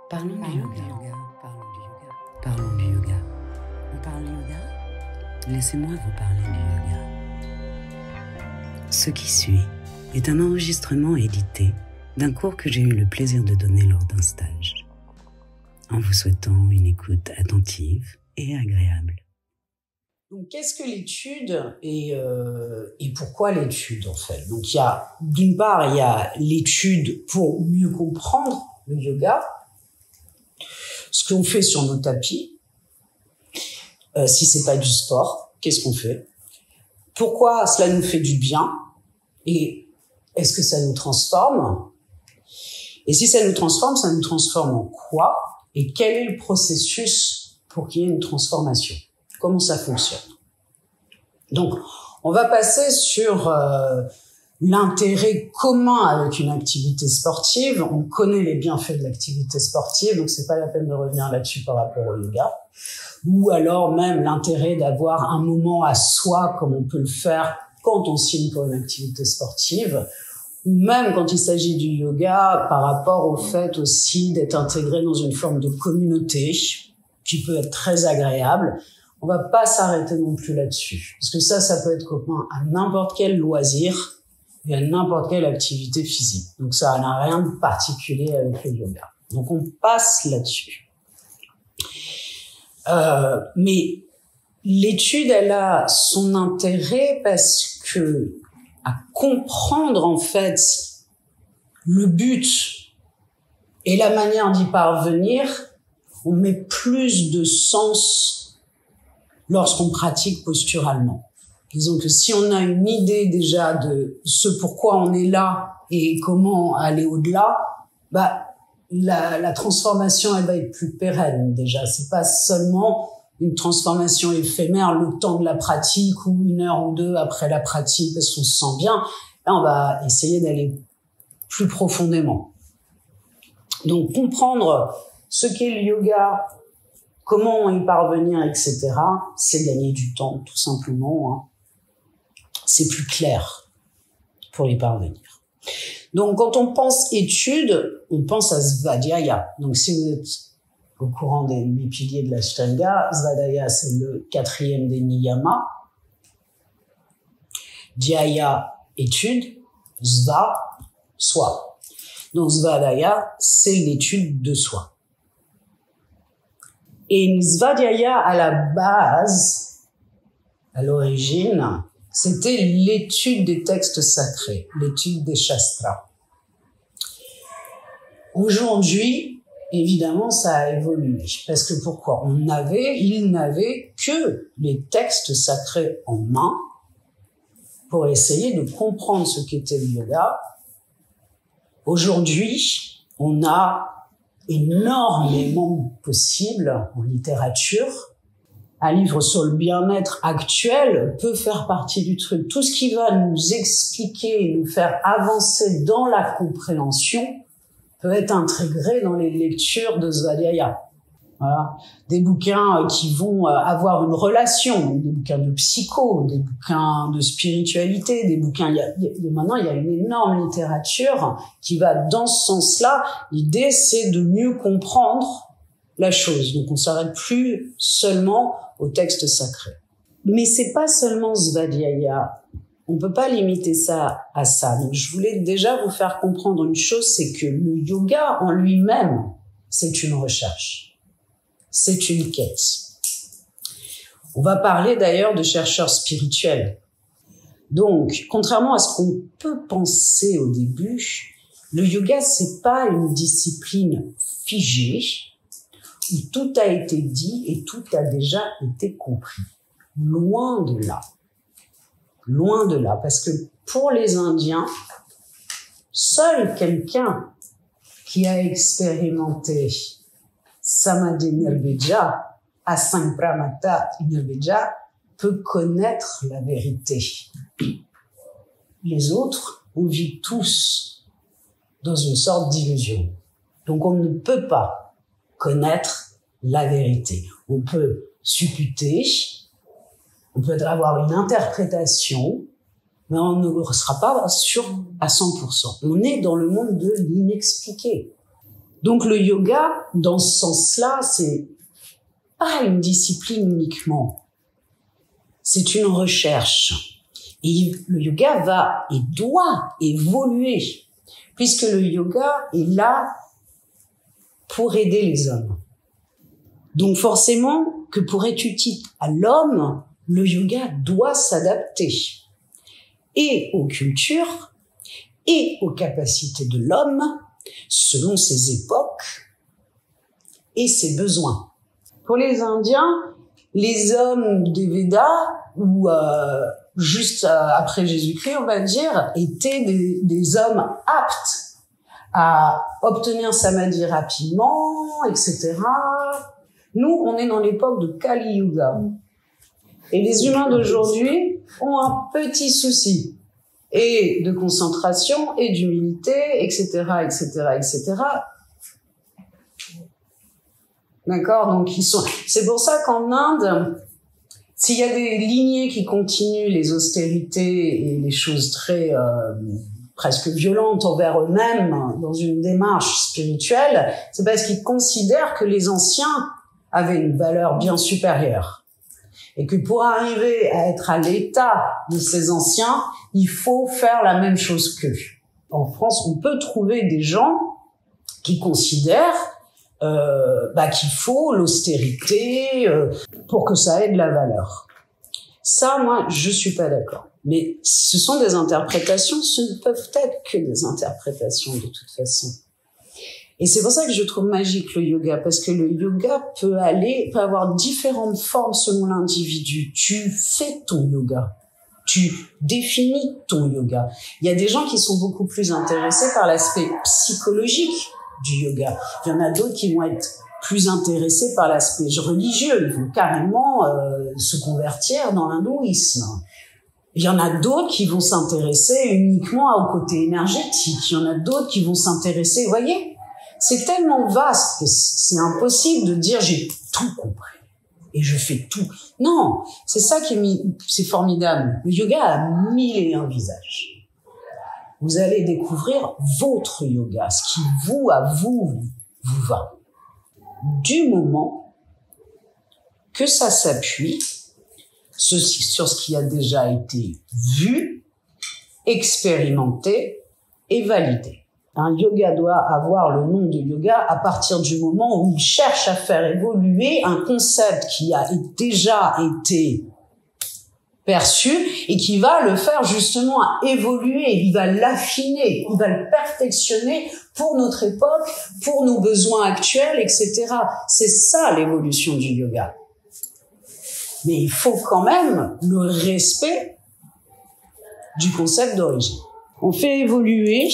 Parlons du yoga. Parlons du yoga. On parle yoga? Laissez-moi vous parler du yoga. Ce qui suit est un enregistrement édité d'un cours que j'ai eu le plaisir de donner lors d'un stage, en vous souhaitant une écoute attentive et agréable. Donc, qu'est-ce que l'étude et pourquoi l'étude en fait? Donc, d'une part, il y a l'étude pour mieux comprendre le yoga, ce qu'on fait sur nos tapis. Si c'est pas du sport, qu'est-ce qu'on fait? Pourquoi cela nous fait du bien? Et est-ce que ça nous transforme? Et si ça nous transforme en quoi? Et quel est le processus pour qu'il y ait une transformation? Comment ça fonctionne? Donc, on va passer sur l'intérêt commun avec une activité sportive. On connaît les bienfaits de l'activité sportive, donc c'est pas la peine de revenir là-dessus par rapport au yoga. Ou alors même l'intérêt d'avoir un moment à soi, comme on peut le faire quand on signe pour une activité sportive, ou même quand il s'agit du yoga, par rapport au fait aussi d'être intégré dans une forme de communauté, qui peut être très agréable. On va pas s'arrêter non plus là-dessus, parce que ça peut être commun à n'importe quel loisir et à n'importe quelle activité physique. Donc ça n'a rien de particulier avec le yoga. Donc on passe là-dessus. Mais l'étude, elle a son intérêt parce que à comprendre en fait le but et la manière d'y parvenir, on met plus de sens lorsqu'on pratique posturalement. Disons que si on a une idée déjà de ce pourquoi on est là et comment aller au-delà, la transformation, elle va être plus pérenne déjà. C'est pas seulement une transformation éphémère le temps de la pratique ou une heure ou deux après la pratique parce qu'on se sent bien. Là, on va essayer d'aller plus profondément. Donc, comprendre ce qu'est le yoga, comment y parvenir, etc., c'est gagner du temps, tout simplement. C'est plus clair pour y parvenir. Donc, quand on pense étude, on pense à Svadhyaya. Donc, si vous êtes au courant des 8 piliers de l'Ashtanga, Svadhyaya, c'est le 4e des niyamas. Dhyaya, étude. Sva, soi. Donc, Svadhyaya, c'est l'étude de soi. Et Svadhyaya, à la base, à l'origine, c'était l'étude des textes sacrés, l'étude des shastras. Aujourd'hui, évidemment, ça a évolué. Parce que pourquoi? Il n'avait que les textes sacrés en main pour essayer de comprendre ce qu'était le yoga. Aujourd'hui, on a énormément possible en littérature. Un livre sur le bien-être actuel peut faire partie du truc. Tout ce qui va nous expliquer et nous faire avancer dans la compréhension peut être intégré dans les lectures de Svadhyaya. Voilà. Des bouquins qui vont avoir une relation, des bouquins de psycho, des bouquins de spiritualité, des bouquins... Maintenant, il y a une énorme littérature qui va dans ce sens-là. L'idée, c'est de mieux comprendre la chose. Donc, on s'arrête plus seulement au texte sacré. Mais c'est pas seulement Svadhyaya. On peut pas limiter ça à ça. Donc, je voulais déjà vous faire comprendre une chose, c'est que le yoga en lui-même, c'est une recherche. C'est une quête. On va parler d'ailleurs de chercheurs spirituels. Donc, contrairement à ce qu'on peut penser au début, le yoga, c'est pas une discipline figée où tout a été dit et tout a déjà été compris. Loin de là. Loin de là. Parce que pour les Indiens, seul quelqu'un qui a expérimenté Samadhi Nirveja, Asampramata Nirveja, peut connaître la vérité. Les autres, on vit tous dans une sorte d'illusion. Donc on ne peut pas connaître la vérité. On peut supputer, on peut avoir une interprétation, mais on ne sera pas sûr à 100%. On est dans le monde de l'inexpliqué. Donc le yoga, dans ce sens-là, c'est pas une discipline uniquement. C'est une recherche. Et le yoga va et doit évoluer, puisque le yoga est là pour aider les hommes. Donc forcément que pour être utile à l'homme, le yoga doit s'adapter et aux cultures et aux capacités de l'homme selon ses époques et ses besoins. Pour les Indiens, les hommes des Védas, ou juste après Jésus-Christ, on va dire, étaient des hommes aptes à obtenir samadhi rapidement, etc. Nous, on est dans l'époque de Kali Yuga. Et les humains d'aujourd'hui ont un petit souci, et de concentration, et d'humilité, etc., etc., etc. D'accord? Donc, c'est pour ça qu'en Inde, s'il y a des lignées qui continuent les austérités et les choses très, presque violentes envers eux-mêmes dans une démarche spirituelle, c'est parce qu'ils considèrent que les anciens avaient une valeur bien supérieure. Et que pour arriver à être à l'état de ces anciens, il faut faire la même chose qu'eux. En France, on peut trouver des gens qui considèrent qu'il faut l'austérité pour que ça ait de la valeur. Ça, moi, je suis pas d'accord. Mais ce sont des interprétations, ce ne peuvent être que des interprétations de toute façon. Et c'est pour ça que je trouve magique le yoga, parce que le yoga peut avoir différentes formes selon l'individu. Tu fais ton yoga. Tu définis ton yoga. Il y a des gens qui sont beaucoup plus intéressés par l'aspect psychologique du yoga. Il y en a d'autres qui vont être plus intéressés par l'aspect religieux. Ils vont carrément se convertir dans l'hindouisme. Il y en a d'autres qui vont s'intéresser uniquement au côté énergétique. Il y en a d'autres qui vont s'intéresser, vous voyez, c'est tellement vaste que c'est impossible de dire j'ai tout compris et je fais tout. Non, c'est ça c'est formidable. Le yoga a 1001 visages. Vous allez découvrir votre yoga, ce qui vous va. Du moment que ça s'appuie sur ce qui a déjà été vu, expérimenté et validé. Un yoga doit avoir le nom de yoga à partir du moment où il cherche à faire évoluer un concept qui a déjà été perçu et qui va le faire justement évoluer, il va l'affiner, il va le perfectionner pour notre époque, pour nos besoins actuels, etc. C'est ça l'évolution du yoga. Mais il faut quand même le respect du concept d'origine. On fait évoluer,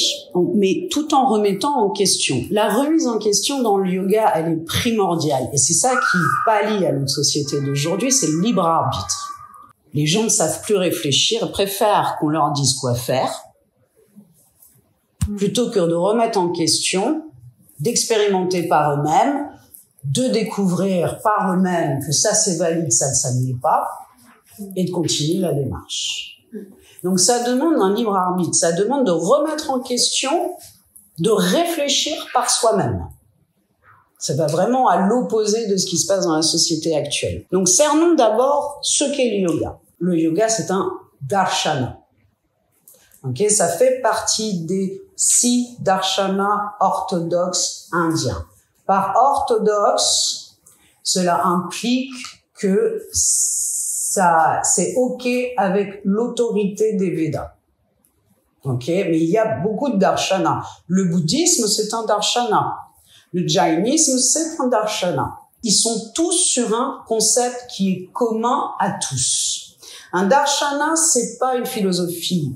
mais tout en remettant en question. La remise en question dans le yoga, elle est primordiale. Et c'est ça qui pallie à notre société d'aujourd'hui, c'est le libre arbitre. Les gens ne savent plus réfléchir, préfèrent qu'on leur dise quoi faire, plutôt que de remettre en question, d'expérimenter par eux-mêmes, de découvrir par eux-mêmes que ça c'est valide, ça ne l'est pas, et de continuer la démarche. Donc ça demande un libre arbitre, ça demande de remettre en question, de réfléchir par soi-même. Ça va vraiment à l'opposé de ce qui se passe dans la société actuelle. Donc cernons d'abord ce qu'est le yoga. Le yoga, c'est un darshana. Okay, ça fait partie des 6 darshanas orthodoxes indiens. Par orthodoxe, cela implique que c'est OK avec l'autorité des Védas. OK? Mais il y a beaucoup de darshanas. Le bouddhisme, c'est un darshana. Le jainisme, c'est un darshana. Ils sont tous sur un concept qui est commun à tous. Un darshana, c'est pas une philosophie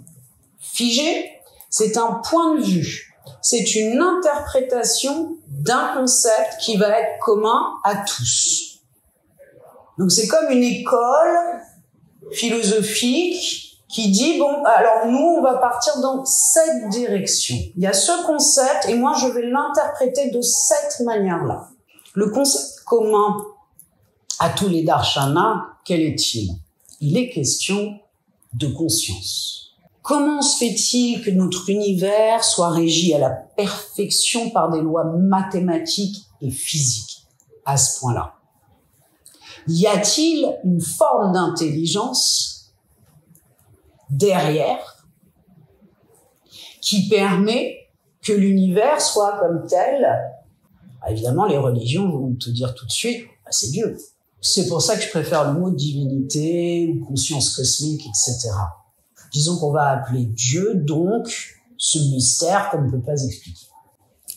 figée, c'est un point de vue. C'est une interprétation d'un concept qui va être commun à tous. Donc c'est comme une école philosophique qui dit, bon, alors nous, on va partir dans cette direction. Il y a ce concept et moi, je vais l'interpréter de cette manière-là. Le concept commun à tous les darshanas, quel est-il? Il est question de conscience. Comment se fait-il que notre univers soit régi à la perfection par des lois mathématiques et physiques à ce point-là? Y a-t-il une forme d'intelligence derrière qui permet que l'univers soit comme tel? Évidemment, les religions vont te dire tout de suite, c'est Dieu. C'est pour ça que je préfère le mot divinité ou conscience cosmique, etc. Disons qu'on va appeler Dieu, donc, ce mystère qu'on ne peut pas expliquer.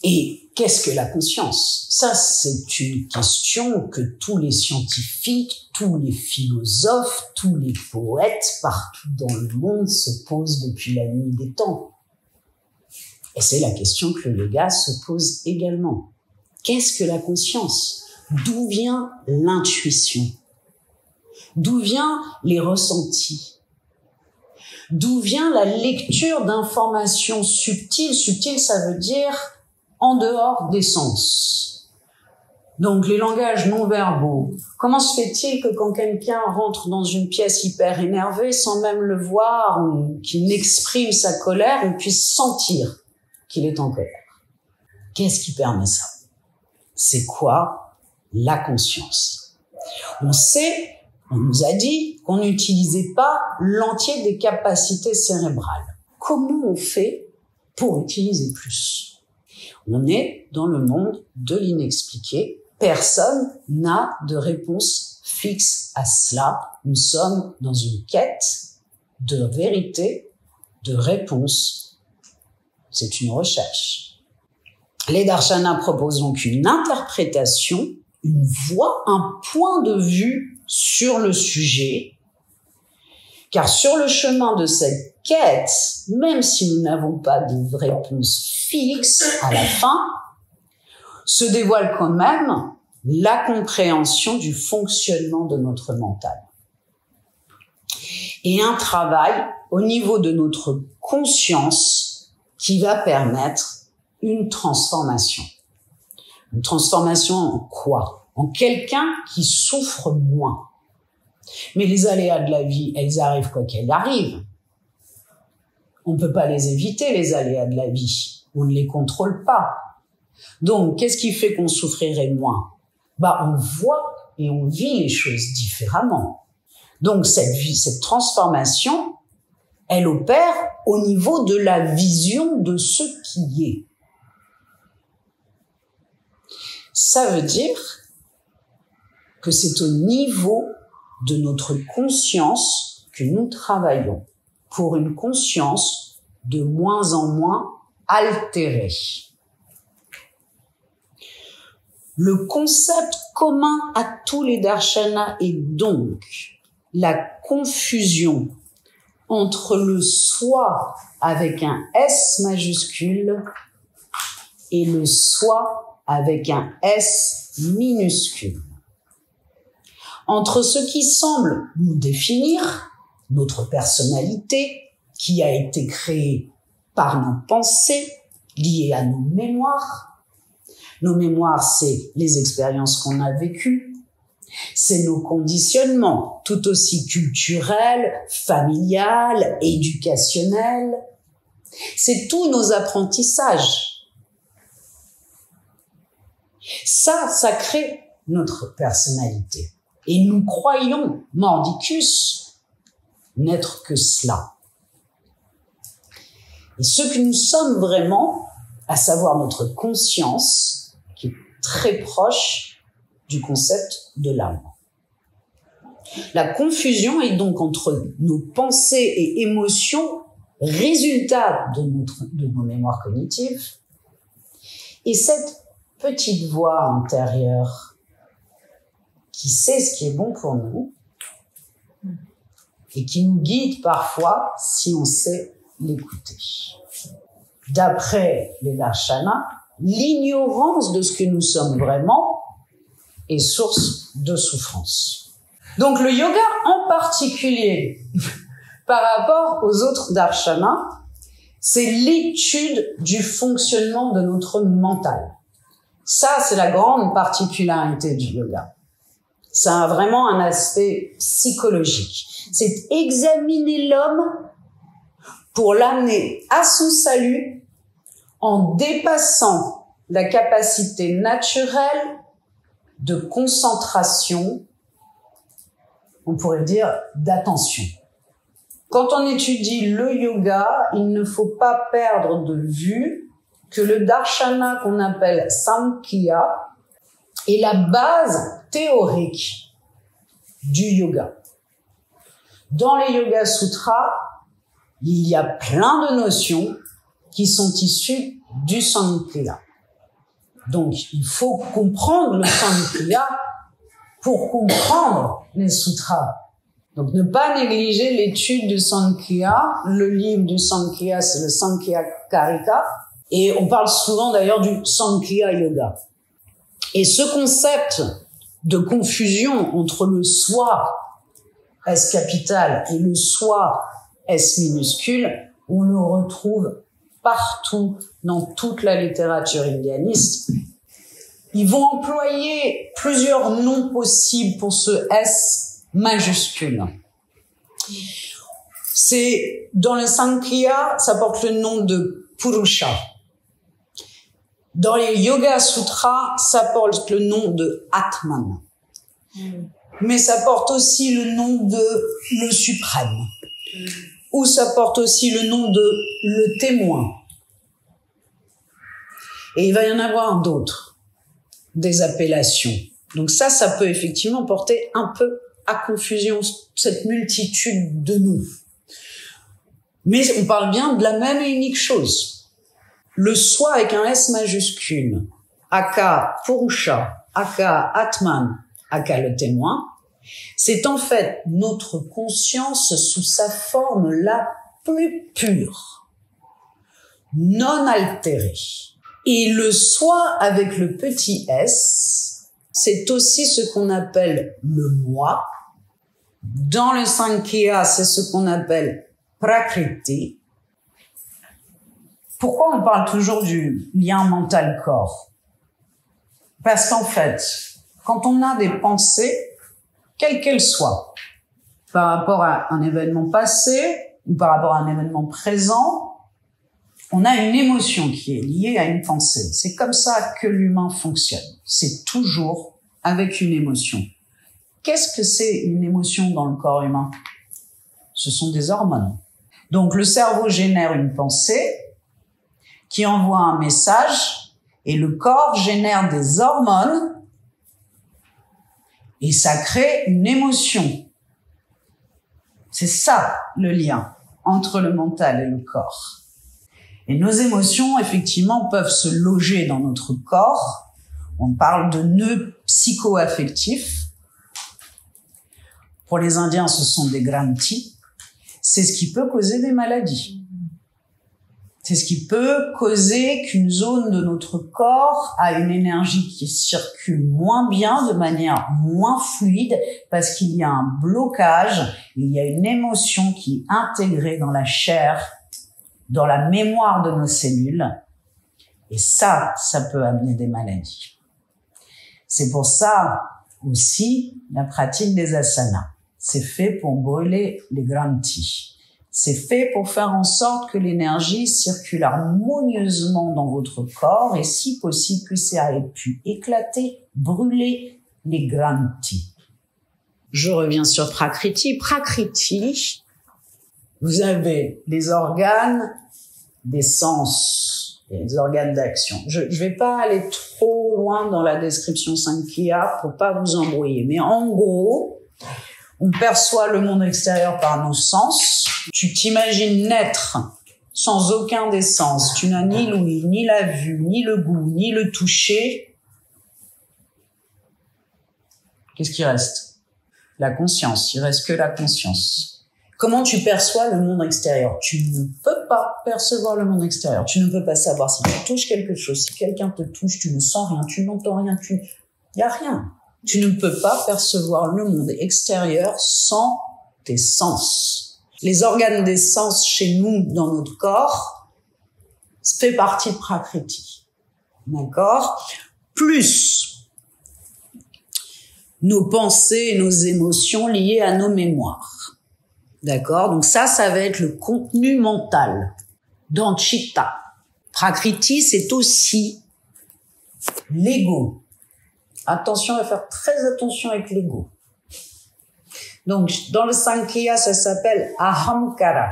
Et qu'est-ce que la conscience? Ça, c'est une question que tous les scientifiques, tous les philosophes, tous les poètes partout dans le monde se posent depuis la nuit des temps. Et c'est la question que le yoga se pose également. Qu'est-ce que la conscience? D'où vient l'intuition? D'où viennent les ressentis? D'où vient la lecture d'informations subtiles? Subtiles, ça veut dire en dehors des sens. Donc, les langages non-verbaux. Comment se fait-il que quand quelqu'un rentre dans une pièce hyper énervé, sans même le voir, ou qu'il n'exprime sa colère, on puisse sentir qu'il est en colère? Qu'est-ce qui permet ça? C'est quoi la conscience? On sait, on nous a dit qu'on n'utilisait pas l'entier des capacités cérébrales. Comment on fait pour utiliser plus? On est dans le monde de l'inexpliqué. Personne n'a de réponse fixe à cela. Nous sommes dans une quête de vérité, de réponse. C'est une recherche. Les darshanas proposent donc une interprétation, une voie, un point de vue sur le sujet. Car sur le chemin de cette quête, même si nous n'avons pas de réponse fixe à la fin, se dévoile quand même la compréhension du fonctionnement de notre mental. Et un travail au niveau de notre conscience qui va permettre une transformation. Une transformation en quoi? En quelqu'un qui souffre moins. Mais les aléas de la vie, elles arrivent quoi qu'elles arrivent. On ne peut pas les éviter, les aléas de la vie. On ne les contrôle pas. Donc, qu'est-ce qui fait qu'on souffrirait moins? On voit et on vit les choses différemment. Donc, cette transformation, elle opère au niveau de la vision de ce qui est. Ça veut dire que c'est au niveau de notre conscience que nous travaillons pour une conscience de moins en moins altérée. Le concept commun à tous les darshanas est donc la confusion entre le soi avec un S majuscule et le soi avec un S minuscule. Entre ce qui semble nous définir, notre personnalité, qui a été créée par nos pensées, liées à nos mémoires. Nos mémoires, c'est les expériences qu'on a vécues, c'est nos conditionnements, tout aussi culturels, familiales, éducationnels. C'est tous nos apprentissages. Ça crée notre personnalité. Et nous croyons, mordicus, n'être que cela. Et ce que nous sommes vraiment, à savoir notre conscience, qui est très proche du concept de l'âme. La confusion est donc entre nos pensées et émotions, résultat de nos mémoires cognitives, et cette petite voix intérieure qui sait ce qui est bon pour nous et qui nous guide parfois si on sait l'écouter. D'après les darshanas, l'ignorance de ce que nous sommes vraiment est source de souffrance. Donc le yoga en particulier, par rapport aux autres darshanas, c'est l'étude du fonctionnement de notre mental. Ça, c'est la grande particularité du yoga. Ça a vraiment un aspect psychologique. C'est examiner l'homme pour l'amener à son salut en dépassant la capacité naturelle de concentration, on pourrait dire d'attention. Quand on étudie le yoga, il ne faut pas perdre de vue que le darshana qu'on appelle Samkhya est la base théorique du yoga. Dans les Yoga Sutras, il y a plein de notions qui sont issues du Samkhya. Donc, il faut comprendre le Samkhya pour comprendre les sutras. Donc, ne pas négliger l'étude du Samkhya. Le livre du Samkhya, c'est le Samkhya Karika. Et on parle souvent d'ailleurs du Samkhya Yoga. Et ce concept de confusion entre le soi, S capital, et le soi, S minuscule, on le retrouve partout dans toute la littérature indianiste. Ils vont employer plusieurs noms possibles pour ce S majuscule. C'est, dans le Samkhya, ça porte le nom de Purusha. Dans les Yoga Sutras, ça porte le nom de Atman. Mais ça porte aussi le nom de le suprême. Ou ça porte aussi le nom de le témoin. Et il va y en avoir d'autres, des appellations. Donc ça peut effectivement porter un peu à confusion, cette multitude de noms. Mais on parle bien de la même et unique chose. Le soi avec un S majuscule, aka Purusha, aka Atman, aka le témoin, c'est en fait notre conscience sous sa forme la plus pure, non altérée. Et le soi avec le petit S, c'est aussi ce qu'on appelle le moi. Dans le Samkhya, c'est ce qu'on appelle Prakriti. Pourquoi on parle toujours du lien mental-corps? Parce qu'en fait, quand on a des pensées, quelles qu'elles soient, par rapport à un événement passé ou par rapport à un événement présent, on a une émotion qui est liée à une pensée. C'est comme ça que l'humain fonctionne. C'est toujours avec une émotion. Qu'est-ce que c'est une émotion dans le corps humain? Ce sont des hormones. Donc le cerveau génère une pensée qui envoie un message et le corps génère des hormones et ça crée une émotion. C'est ça le lien entre le mental et le corps. Et nos émotions, effectivement, peuvent se loger dans notre corps. On parle de nœuds psycho-affectifs. Pour les Indiens, ce sont des granthis. C'est ce qui peut causer des maladies. C'est ce qui peut causer qu'une zone de notre corps a une énergie qui circule moins bien, de manière moins fluide, parce qu'il y a un blocage, il y a une émotion qui est intégrée dans la chair, dans la mémoire de nos cellules. Et ça peut amener des maladies. C'est pour ça aussi la pratique des asanas. C'est fait pour brûler les granthis. C'est fait pour faire en sorte que l'énergie circule harmonieusement dans votre corps et si possible que ça ait pu éclater, brûler les granthis. Je reviens sur Prakriti. Prakriti, vous avez les organes des sens et les organes d'action. Je vais pas aller trop loin dans la description Samkhya pour pas vous embrouiller, mais en gros, on perçoit le monde extérieur par nos sens. Tu t'imagines naître sans aucun des sens. Tu n'as ni l'ouïe, ni la vue, ni le goût, ni le toucher. Qu'est-ce qui reste? La conscience. Il reste que la conscience. Comment tu perçois le monde extérieur? Tu ne peux pas percevoir le monde extérieur. Tu ne peux pas savoir si tu touches quelque chose, si quelqu'un te touche, tu ne sens rien, tu n'entends rien, il y a rien. Tu ne peux pas percevoir le monde extérieur sans tes sens. Les organes des sens chez nous, dans notre corps, fait partie de Prakriti. D'accord? Plus nos pensées et nos émotions liées à nos mémoires. D'accord? Donc ça va être le contenu mental dans Chitta. Prakriti, c'est aussi l'ego. Attention à faire très attention avec l'ego. Donc, dans le Sankhya, ça s'appelle Ahamkara,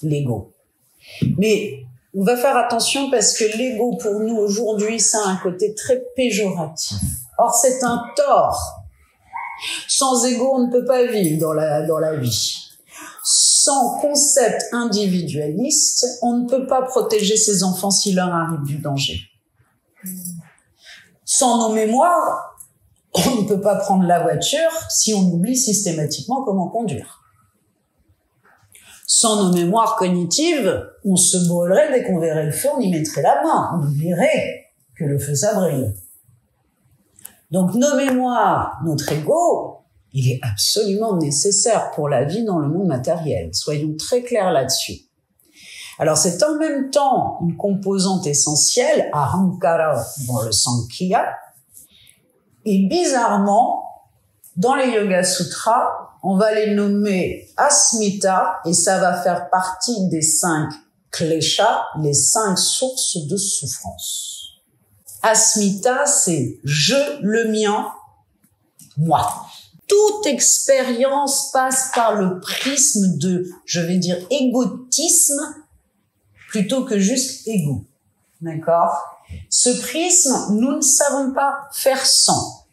l'ego. Mais on va faire attention parce que l'ego, pour nous, aujourd'hui, ça a un côté très péjoratif. Or, c'est un tort. Sans ego, on ne peut pas vivre dans la vie. Sans concept individualiste, on ne peut pas protéger ses enfants s'il leur arrive du danger. Sans nos mémoires, on ne peut pas prendre la voiture si on oublie systématiquement comment conduire. Sans nos mémoires cognitives, on se brûlerait dès qu'on verrait le feu, on y mettrait la main, on oublierait que le feu ça brûle. Donc nos mémoires, notre ego, il est absolument nécessaire pour la vie dans le monde matériel. Soyons très clairs là-dessus. Alors c'est en même temps une composante essentielle, Ahamkara dans le Sankhya, et bizarrement, dans les Yoga Sutras, on va les nommer Asmita, et ça va faire partie des 5 kleshas, les 5 sources de souffrance. Asmita, c'est je, le mien, moi. Toute expérience passe par le prisme de, je vais dire, égotisme, plutôt que juste ego. D'accord? Ce prisme, nous ne savons pas faire sans.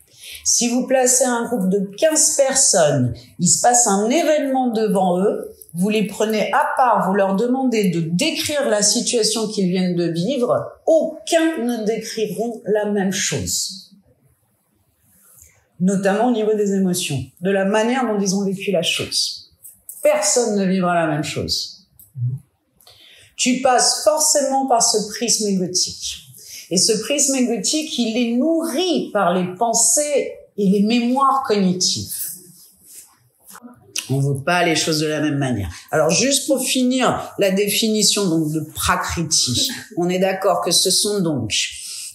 Si vous placez un groupe de 15 personnes, il se passe un événement devant eux, vous les prenez à part, vous leur demandez de décrire la situation qu'ils viennent de vivre, aucun ne décriront la même chose. Notamment au niveau des émotions, de la manière dont ils ont vécu la chose. Personne ne vivra la même chose. Tu passes forcément par ce prisme égotique. Et ce prisme égotique, il est nourri par les pensées et les mémoires cognitives. On ne voit pas les choses de la même manière. Alors, juste pour finir la définition donc de Prakriti, on est d'accord que ce sont donc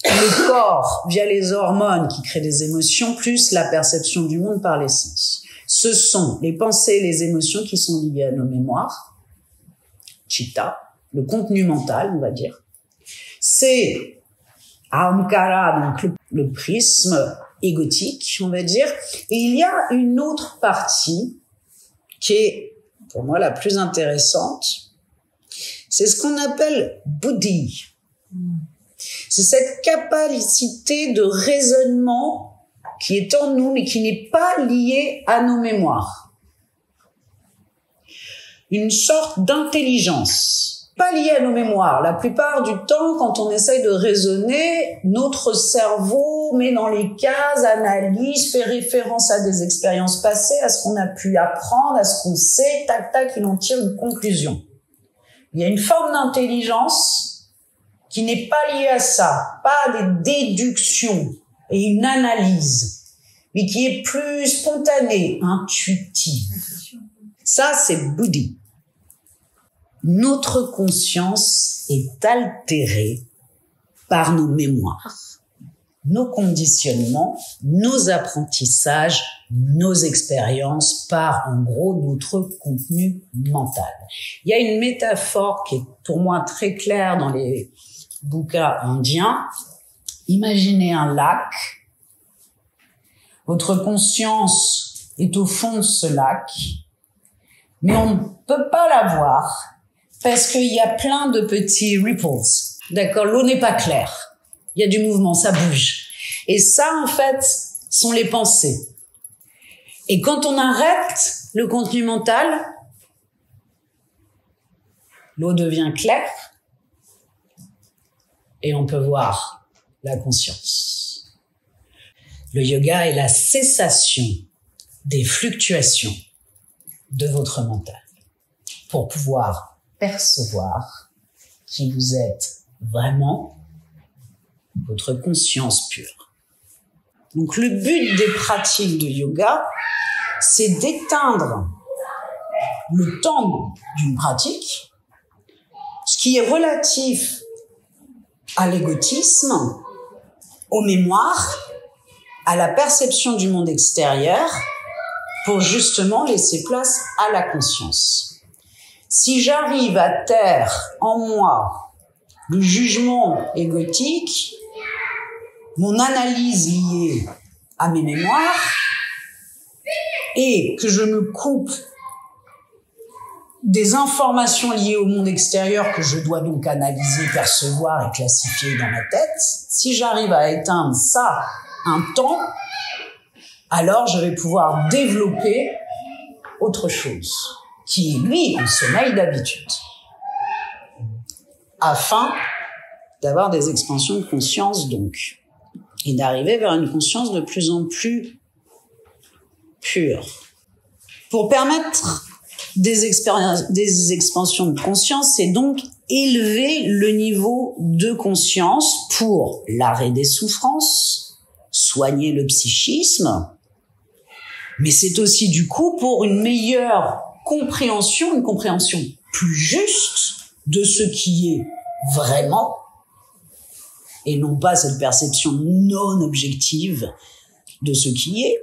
le corps, via les hormones qui créent des émotions, plus la perception du monde par les sens. Ce sont les pensées et les émotions qui sont liées à nos mémoires, Chitta, le contenu mental, on va dire. C'est Ahamkara, donc le prisme égotique, on va dire. Et il y a une autre partie qui est, pour moi, la plus intéressante. C'est ce qu'on appelle Buddhi. C'est cette capacité de raisonnement qui est en nous, mais qui n'est pas liée à nos mémoires. Une sorte d'intelligence, pas liée à nos mémoires. La plupart du temps, quand on essaye de raisonner, notre cerveau met dans les cases, analyse, fait référence à des expériences passées, à ce qu'on a pu apprendre, à ce qu'on sait, tac, tac, il en tire une conclusion. Il y a une forme d'intelligence qui n'est pas liée à ça, pas des déductions et une analyse, mais qui est plus spontanée, intuitive. Ça, c'est Buddhi. Notre conscience est altérée par nos mémoires, nos conditionnements, nos apprentissages, nos expériences par, en gros, notre contenu mental. Il y a une métaphore qui est pour moi très claire dans les bouquins indiens. Imaginez un lac. Votre conscience est au fond de ce lac, mais on ne peut pas la voir parce qu'il y a plein de petits ripples. D'accord? L'eau n'est pas claire. Il y a du mouvement, ça bouge. Et ça, en fait, sont les pensées. Et quand on arrête le contenu mental, l'eau devient claire et on peut voir la conscience. Le yoga est la cessation des fluctuations de votre mental pour pouvoir percevoir qui vous êtes vraiment, votre conscience pure. Donc le but des pratiques de yoga, c'est d'éteindre le temps d'une pratique, ce qui est relatif à l'égotisme, aux mémoires, à la perception du monde extérieur, pour justement laisser place à la conscience. Si j'arrive à taire en moi le jugement égotique, mon analyse liée à mes mémoires, et que je me coupe des informations liées au monde extérieur que je dois donc analyser, percevoir et classifier dans ma tête, si j'arrive à éteindre ça un temps, alors je vais pouvoir développer autre chose, qui est lui en sommeil d'habitude, afin d'avoir des expansions de conscience donc, et d'arriver vers une conscience de plus en plus pure. Pour permettre des expansions de conscience, c'est donc élever le niveau de conscience pour l'arrêt des souffrances, soigner le psychisme, mais c'est aussi du coup pour une meilleure compréhension, une compréhension plus juste de ce qui est vraiment, et non pas cette perception non objective de ce qui est.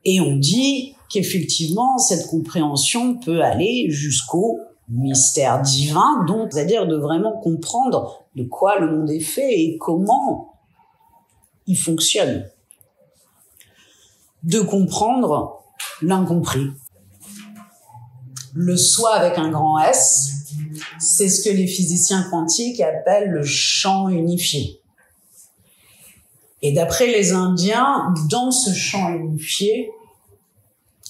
Et on dit qu'effectivement, cette compréhension peut aller jusqu'au mystère divin, donc c'est-à-dire de vraiment comprendre de quoi le monde est fait et comment il fonctionne. De comprendre l'incompris. Le soi avec un grand S, c'est ce que les physiciens quantiques appellent le champ unifié. Et d'après les Indiens, dans ce champ unifié,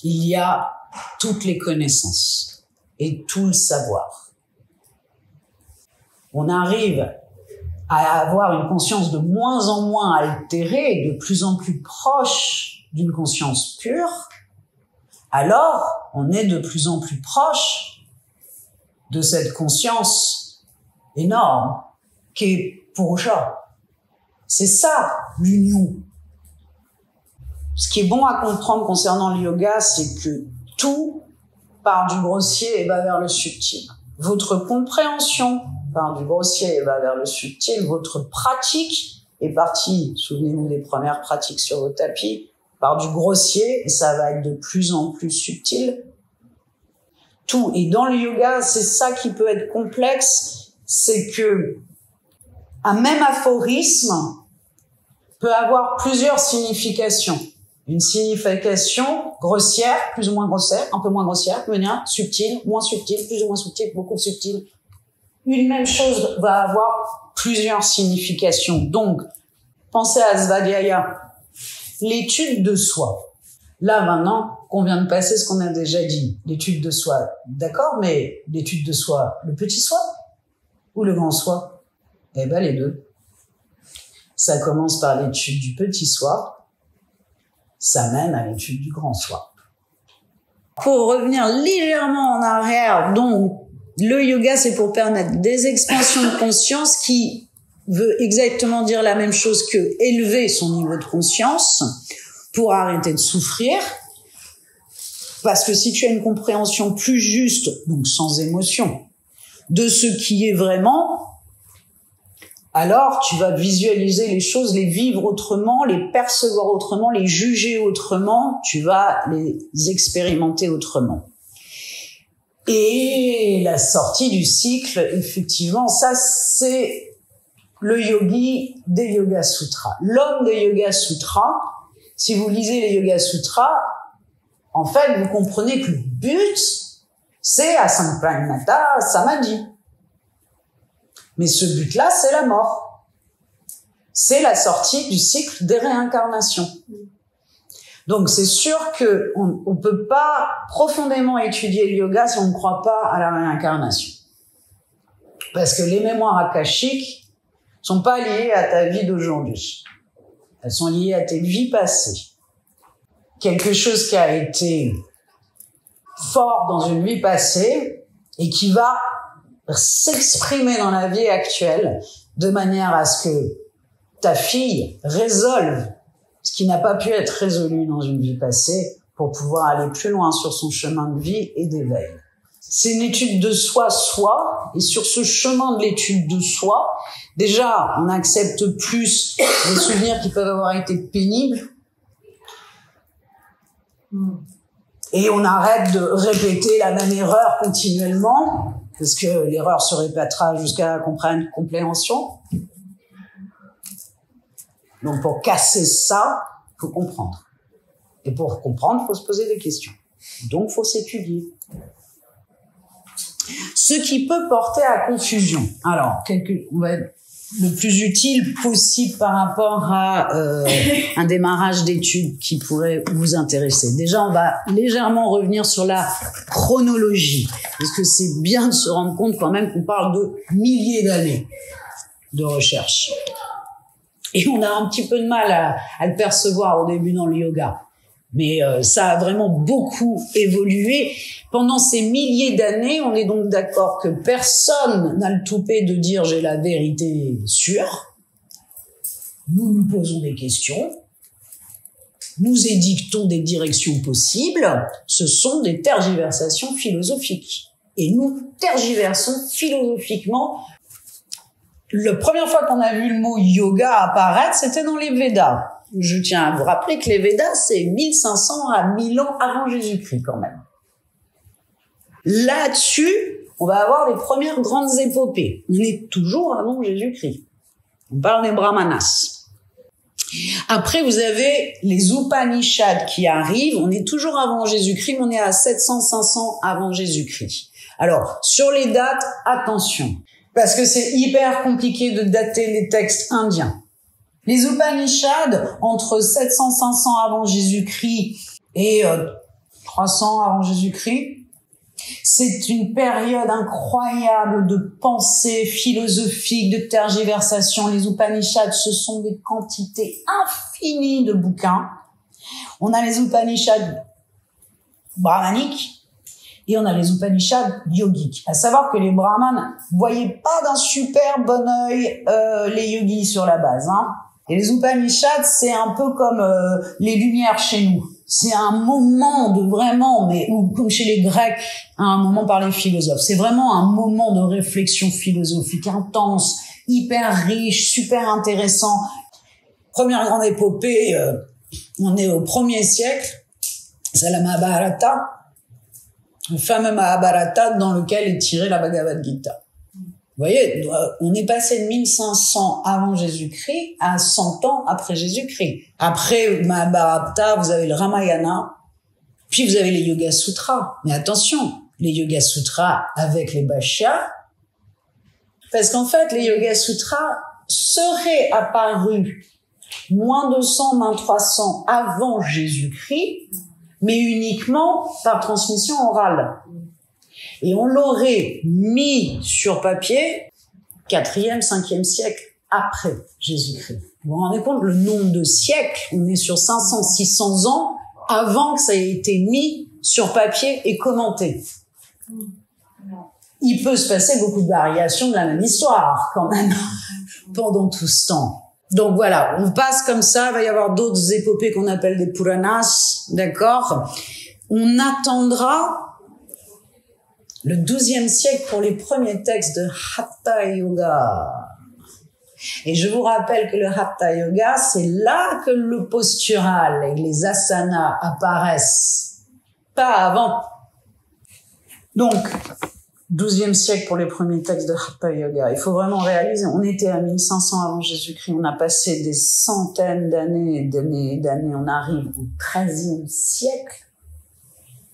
il y a toutes les connaissances et tout le savoir. On arrive à avoir une conscience de moins en moins altérée, de plus en plus proche d'une conscience pure, alors on est de plus en plus proche de cette conscience énorme qu'est Purusha. C'est ça l'union. Ce qui est bon à comprendre concernant le yoga, c'est que tout part du grossier et va vers le subtil. Votre compréhension part du grossier et va vers le subtil. Votre pratique est partie, souvenez-vous des premières pratiques sur vos tapis, part du grossier et ça va être de plus en plus subtil. Tout. Et dans le yoga, c'est ça qui peut être complexe, c'est que un même aphorisme peut avoir plusieurs significations. Une signification grossière, plus ou moins grossière, un peu moins grossière, subtile, moins subtile, plus ou moins subtile, beaucoup subtile. Une même chose va avoir plusieurs significations. Donc, pensez à Svadhyaya, l'étude de soi. Là, maintenant, qu'on vient de passer ce qu'on a déjà dit, l'étude de soi, d'accord, mais l'étude de soi, le petit soi ou le grand soi? Eh ben, les deux. Ça commence par l'étude du petit soi, ça mène à l'étude du grand soi. Pour revenir légèrement en arrière, donc, le yoga, c'est pour permettre des expansions de conscience qui veut exactement dire la même chose que élever son niveau de conscience pour arrêter de souffrir. Parce que si tu as une compréhension plus juste, donc sans émotion, de ce qui est vraiment, alors tu vas visualiser les choses, les vivre autrement, les percevoir autrement, les juger autrement, tu vas les expérimenter autrement. Et la sortie du cycle, effectivement, ça c'est le yogi des Yoga Sutras. L'homme des Yoga Sutras, si vous lisez les Yoga Sutras, en fait, vous comprenez que le but, c'est Asampragnata Samadhi. Mais ce but-là, c'est la mort. C'est la sortie du cycle des réincarnations. Donc, c'est sûr que on peut pas profondément étudier le yoga si on ne croit pas à la réincarnation. Parce que les mémoires akashiques sont pas liées à ta vie d'aujourd'hui. Elles sont liées à tes vies passées. Quelque chose qui a été fort dans une vie passée et qui va s'exprimer dans la vie actuelle de manière à ce que ta fille résolve ce qui n'a pas pu être résolu dans une vie passée pour pouvoir aller plus loin sur son chemin de vie et d'éveil. C'est une étude de soi, et sur ce chemin de l'étude de soi, déjà, on accepte plus les souvenirs qui peuvent avoir été pénibles. Et on arrête de répéter la même erreur continuellement, parce que l'erreur se répétera jusqu'à la compréhension. Donc pour casser ça, il faut comprendre. Et pour comprendre, il faut se poser des questions. Donc il faut s'étudier. Ce qui peut porter à confusion. Alors, on va être le plus utile possible par rapport à un démarrage d'études qui pourrait vous intéresser. Déjà, on va légèrement revenir sur la chronologie, parce que c'est bien de se rendre compte quand même qu'on parle de milliers d'années de recherche. Et on a un petit peu de mal à le percevoir au début dans le yoga. Mais ça a vraiment beaucoup évolué. Pendant ces milliers d'années, on est donc d'accord que personne n'a le toupet de dire « j'ai la vérité sûre ». Nous nous posons des questions. Nous édictons des directions possibles. Ce sont des tergiversations philosophiques. Et nous tergiversons philosophiquement. La première fois qu'on a vu le mot yoga apparaître, c'était dans les Védas. Je tiens à vous rappeler que les Védas, c'est 1500 à 1000 ans avant Jésus-Christ quand même. Là-dessus, on va avoir les premières grandes épopées. On est toujours avant Jésus-Christ. On parle des Brahmanas. Après, vous avez les Upanishads qui arrivent. On est toujours avant Jésus-Christ, mais on est à 700-500 avant Jésus-Christ. Alors, sur les dates, attention. Parce que c'est hyper compliqué de dater les textes indiens. Les Upanishads, entre 700-500 avant Jésus-Christ et 300 avant Jésus-Christ, c'est une période incroyable de pensée philosophique, de tergiversation. Les Upanishads, ce sont des quantités infinies de bouquins. On a les Upanishads brahmaniques et on a les Upanishads yogiques. À savoir que les brahmanes voyaient pas d'un super bon œil les yogis sur la base, hein. Et les Upanishads, c'est un peu comme les Lumières chez nous. C'est un moment de vraiment, ou comme chez les Grecs, à un moment par les philosophes. C'est vraiment un moment de réflexion philosophique intense, hyper riche, super intéressant. Première grande épopée, on est au 1er siècle, c'est la Mahabharata, le fameux Mahabharata dans lequel est tirée la Bhagavad Gita. Vous voyez, on est passé de 1500 avant Jésus-Christ à 100 ans après Jésus-Christ. Après Mahabharata, vous avez le Ramayana, puis vous avez les Yoga Sutras. Mais attention, les Yoga Sutras avec les Bhashyas, parce qu'en fait, les Yoga Sutras seraient apparus moins 200, moins 300 avant Jésus-Christ, mais uniquement par transmission orale. Et on l'aurait mis sur papier 4e, 5e siècle après Jésus-Christ. Vous vous rendez compte, le nombre de siècles, on est sur 500, 600 ans avant que ça ait été mis sur papier et commenté. Il peut se passer beaucoup de variations de la même histoire, quand même, pendant tout ce temps. Donc voilà, on passe comme ça, il va y avoir d'autres épopées qu'on appelle des Puranas, d'accord? On attendra le 12e siècle pour les premiers textes de Hatha Yoga. Et je vous rappelle que le Hatha Yoga, c'est là que le postural et les asanas apparaissent, pas avant. Donc, 12e siècle pour les premiers textes de Hatha Yoga. Il faut vraiment réaliser, on était à 1500 avant Jésus-Christ, on a passé des centaines d'années, on arrive au 13e siècle,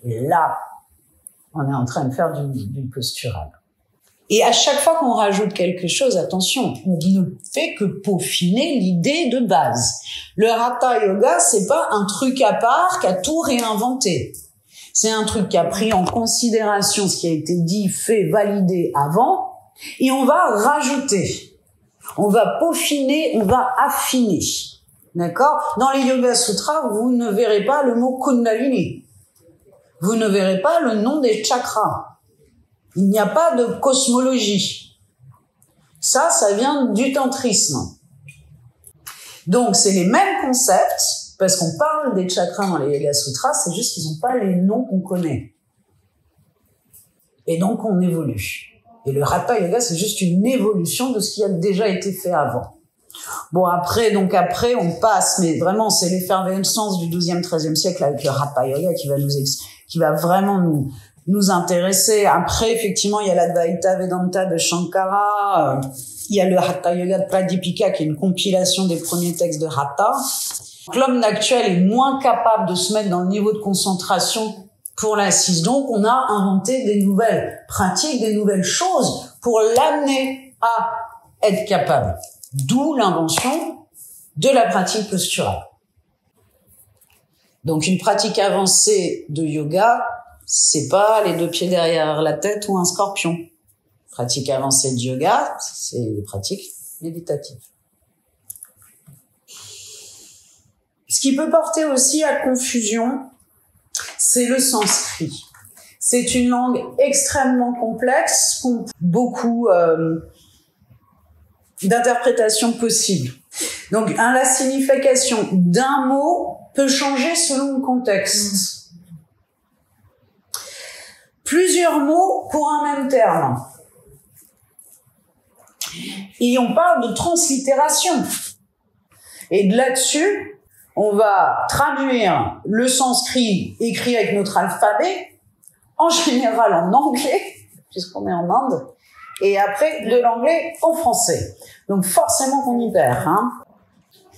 et là, on est en train de faire du postural. Et à chaque fois qu'on rajoute quelque chose, attention, on ne fait que peaufiner l'idée de base. Le Hatha Yoga, c'est pas un truc à part qui a tout réinventé. C'est un truc qui a pris en considération ce qui a été dit, fait, validé avant, et on va rajouter. On va peaufiner, on va affiner. D'accord? Dans les Yoga Sutras, vous ne verrez pas le mot Kundalini. Vous ne verrez pas le nom des chakras. Il n'y a pas de cosmologie. Ça vient du tantrisme. Donc, c'est les mêmes concepts, parce qu'on parle des chakras dans les Yoga Sutras, c'est juste qu'ils n'ont pas les noms qu'on connaît. Et donc, on évolue. Et le Hatha Yoga, c'est juste une évolution de ce qui a déjà été fait avant. Bon, après, on passe, mais vraiment, c'est l'effervescence du 12e, 13e siècle avec le Hatha Yoga qui va vraiment nous intéresser. Après, effectivement, il y a l'Advaita Vedanta de Shankara, il y a le Hatha Yoga de Pradipika qui est une compilation des premiers textes de Hatha. L'homme actuel est moins capable de se mettre dans le niveau de concentration pour l'assise. Donc, on a inventé des nouvelles pratiques, des nouvelles choses pour l'amener à être capable. D'où l'invention de la pratique posturale. Donc, une pratique avancée de yoga, c'est pas les deux pieds derrière la tête ou un scorpion. Pratique avancée de yoga, c'est des pratiques méditatives. Ce qui peut porter aussi à confusion, c'est le sanskrit. C'est une langue extrêmement complexe, beaucoup d'interprétations possibles. Donc, la signification d'un mot peut changer selon le contexte. Plusieurs mots pour un même terme. Et on parle de translittération. Et de là-dessus, on va traduire le sanskrit écrit avec notre alphabet, en général en anglais, puisqu'on est en Inde, et après de l'anglais au français. Donc forcément qu'on y perd.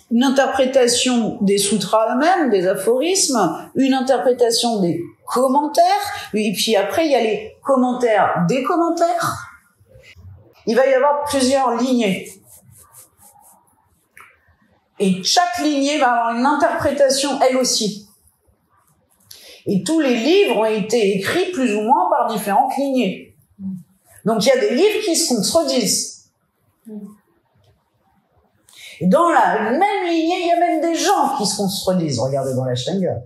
Une interprétation des sutras eux-mêmes, des aphorismes, une interprétation des commentaires, et puis après il y a les commentaires des commentaires. Il va y avoir plusieurs lignées. Et chaque lignée va avoir une interprétation elle aussi. Et tous les livres ont été écrits plus ou moins par différentes lignées. Donc il y a des livres qui se contredisent. Et dans la même lignée, il y a même des gens qui se contredisent. Regardez dans l'Ashtanga.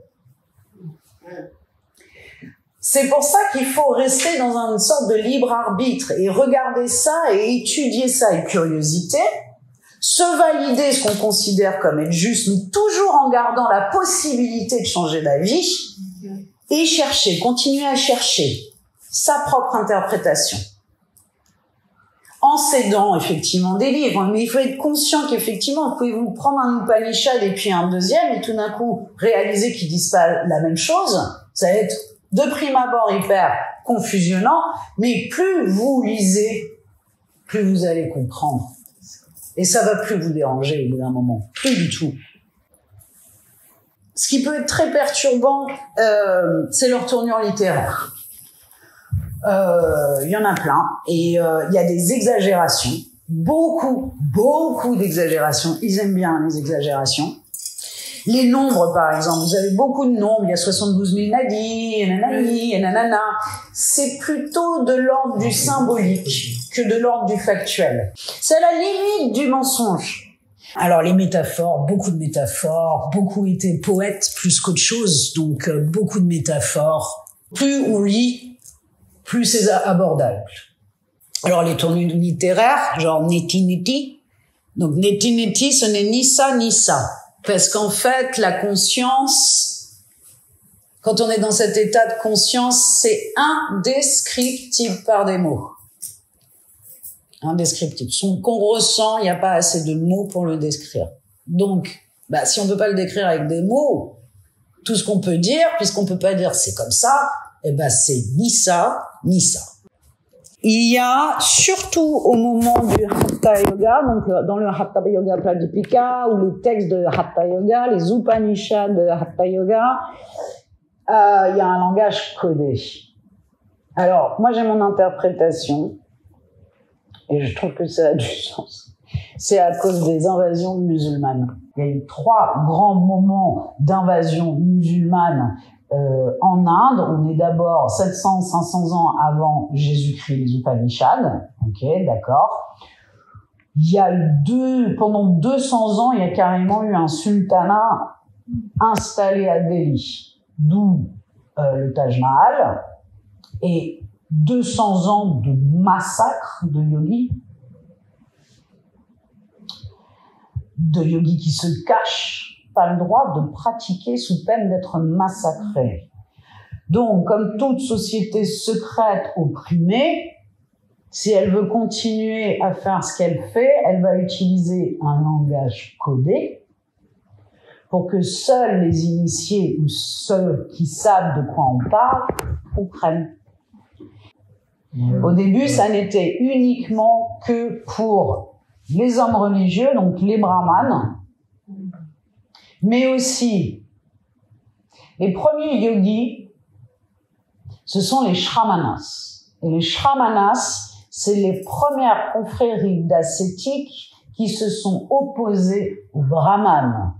C'est pour ça qu'il faut rester dans une sorte de libre arbitre et regarder ça et étudier ça avec curiosité, se valider ce qu'on considère comme être juste, mais toujours en gardant la possibilité de changer d'avis et chercher, continuer à chercher sa propre interprétation. En s'aidant effectivement des livres, mais il faut être conscient qu'effectivement, vous pouvez vous prendre un Upanishad et puis un deuxième et tout d'un coup réaliser qu'ils disent pas la même chose. Ça va être de prime abord hyper confusionnant, mais plus vous lisez, plus vous allez comprendre. Et ça va plus vous déranger au bout d'un moment. Plus du tout. Ce qui peut être très perturbant, c'est leur tournure littéraire. Il y en a plein. Et il y a des exagérations. Beaucoup d'exagérations. Ils aiment bien les exagérations. Les nombres, par exemple. Vous avez beaucoup de nombres. Il y a 72 000 nadis, nanani, nanana. C'est plutôt de l'ordre du symbolique que de l'ordre du factuel. C'est à la limite du mensonge. Alors, les métaphores, beaucoup de métaphores. Beaucoup étaient poètes plus qu'autre chose. Donc, beaucoup de métaphores. Plus on lit, plus c'est abordable. Alors, les tournures littéraires, genre neti-neti. Donc, neti-neti, ce n'est ni ça, ni ça. Parce qu'en fait, la conscience, quand on est dans cet état de conscience, c'est indescriptible par des mots. Indescriptible. Ce qu'on ressent, il n'y a pas assez de mots pour le décrire. Donc, si on ne peut pas le décrire avec des mots, tout ce qu'on peut dire, puisqu'on ne peut pas dire c'est comme ça, c'est ni ça, ni ça. Il y a, surtout au moment du Hatha Yoga, donc dans le Hatha Yoga Pradipika, ou les textes de Hatha Yoga, les Upanishads de Hatha Yoga, il y a un langage codé. Alors, moi j'ai mon interprétation, et je trouve que ça a du sens. C'est à cause des invasions musulmanes. Il y a eu 3 grands moments d'invasion musulmane en Inde. On est d'abord 700-500 ans avant Jésus-Christ, les Upanishads. Ok, d'accord. Il y a eu pendant 200 ans, il y a carrément eu un sultanat installé à Delhi, d'où le Taj Mahal, et 200 ans de massacre de yogis qui se cachent, pas le droit de pratiquer sous peine d'être massacrés. Donc, comme toute société secrète opprimée, Si elle veut continuer à faire ce qu'elle fait, elle va utiliser un langage codé pour que seuls les initiés ou ceux qui savent de quoi on parle comprennent. Au début, ça n'était uniquement que pour les hommes religieux, donc les brahmanes, mais aussi les premiers yogis, ce sont les shramanas. Et les shramanas, c'est les premières confréries d'ascétiques qui se sont opposées aux brahmanes,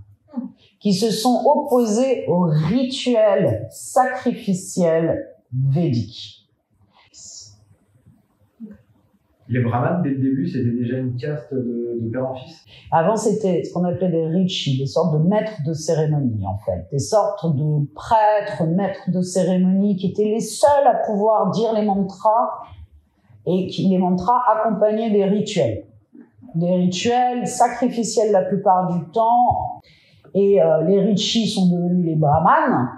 qui se sont opposés aux rituels sacrificiels védiques. Les brahmanes, dès le début, c'était déjà une caste de père en fils? Avant, c'était ce qu'on appelait des rishis, des sortes de maîtres de cérémonie, en fait. Des sortes de prêtres, maîtres de cérémonie, qui étaient les seuls à pouvoir dire les mantras, et les mantras accompagnés des rituels. Des rituels sacrificiels la plupart du temps. Et les rishis sont devenus les brahmanes,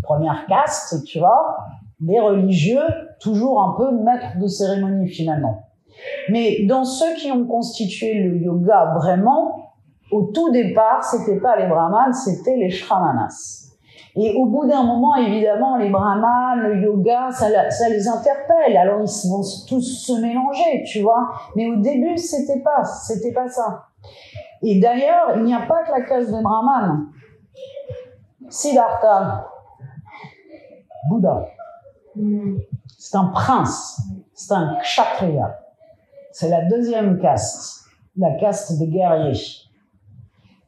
première caste, tu vois. Les religieux, toujours un peu maîtres de cérémonie finalement. Mais dans ceux qui ont constitué le yoga vraiment, au tout départ, c'était pas les brahmanes, c'était les shramanas. Et au bout d'un moment, évidemment, les brahmanes, le yoga, ça les interpelle. Alors ils vont tous se mélanger, tu vois. Mais au début, c'était pas ça. Et d'ailleurs, il n'y a pas que la caste des brahmanes. Siddhartha, Bouddha, c'est un prince, c'est un kshatriya. C'est la deuxième caste, la caste des guerriers.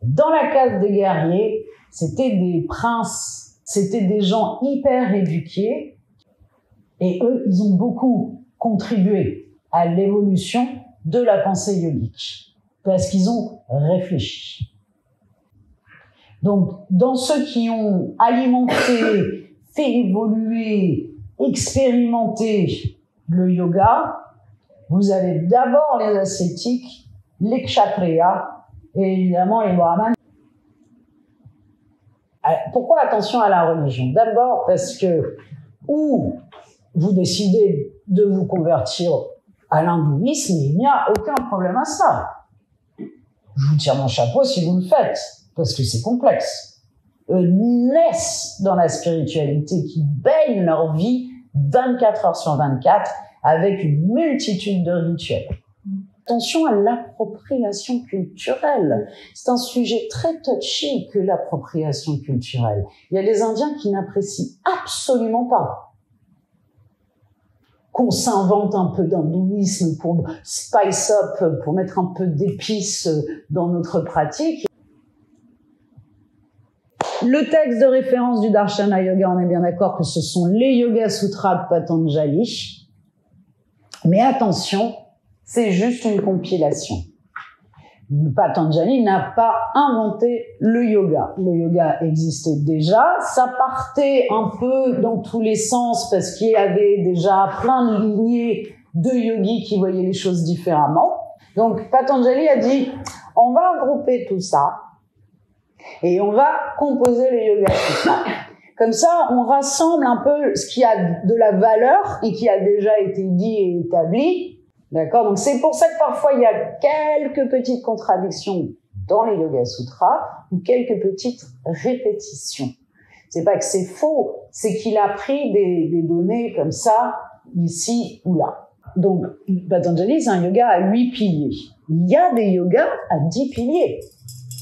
Dans la caste des guerriers, c'était des princes, c'était des gens hyper éduqués, et eux, ils ont beaucoup contribué à l'évolution de la pensée yogique, parce qu'ils ont réfléchi. Donc, dans ceux qui ont alimenté, fait évoluer, expérimenter le yoga, vous avez d'abord les ascétiques, les kshatriyas et évidemment les brahmanes. Pourquoi attention à la religion? D'abord parce que ou vous décidez de vous convertir à l'hindouisme, il n'y a aucun problème à ça. Je vous tire mon chapeau si vous le faites, parce que c'est complexe. Eux naissent dans la spiritualité, qui baignent leur vie 24 heures sur 24 avec une multitude de rituels. Attention à l'appropriation culturelle. C'est un sujet très touchy que l'appropriation culturelle. Il y a des Indiens qui n'apprécient absolument pas qu'on s'invente un peu d'hindouisme pour spice up, pour mettre un peu d'épices dans notre pratique. Le texte de référence du Darshana Yoga, on est bien d'accord que ce sont les Yoga Sutras de Patanjali. Mais attention, c'est juste une compilation. Patanjali n'a pas inventé le yoga. Le yoga existait déjà. Ça partait un peu dans tous les sens parce qu'il y avait déjà plein de lignées de yogis qui voyaient les choses différemment. Donc Patanjali a dit, on va regrouper tout ça et on va composer les Yoga Sutras. Comme ça, on rassemble un peu ce qui a de la valeur et qui a déjà été dit et établi. D'accord? Donc c'est pour ça que parfois il y a quelques petites contradictions dans les Yoga Sutras ou quelques petites répétitions. C'est pas que c'est faux, c'est qu'il a pris des données comme ça, ici ou là. Donc Patanjali, c'est un yoga à 8 piliers. Il y a des yogas à 10 piliers.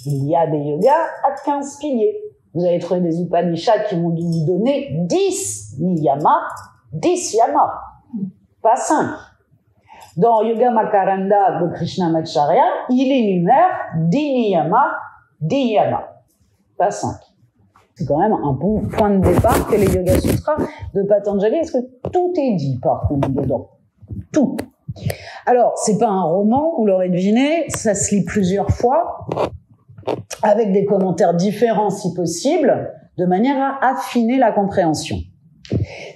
Il y a des yogas à 15 piliers. Vous allez trouver des Upanishads qui vont vous donner 10 niyamas, 10 yamas, pas 5. Dans Yoga Makaranda de Krishnamacharya, il énumère 10 niyamas, 10 yamas, pas 5. C'est quand même un bon point de départ que les Yoga Sutras de Patanjali. Est-ce que tout est dit par contre dedans? Tout. Alors, c'est pas un roman, vous l'aurez deviné, ça se lit plusieurs fois, avec des commentaires différents si possible, de manière à affiner la compréhension.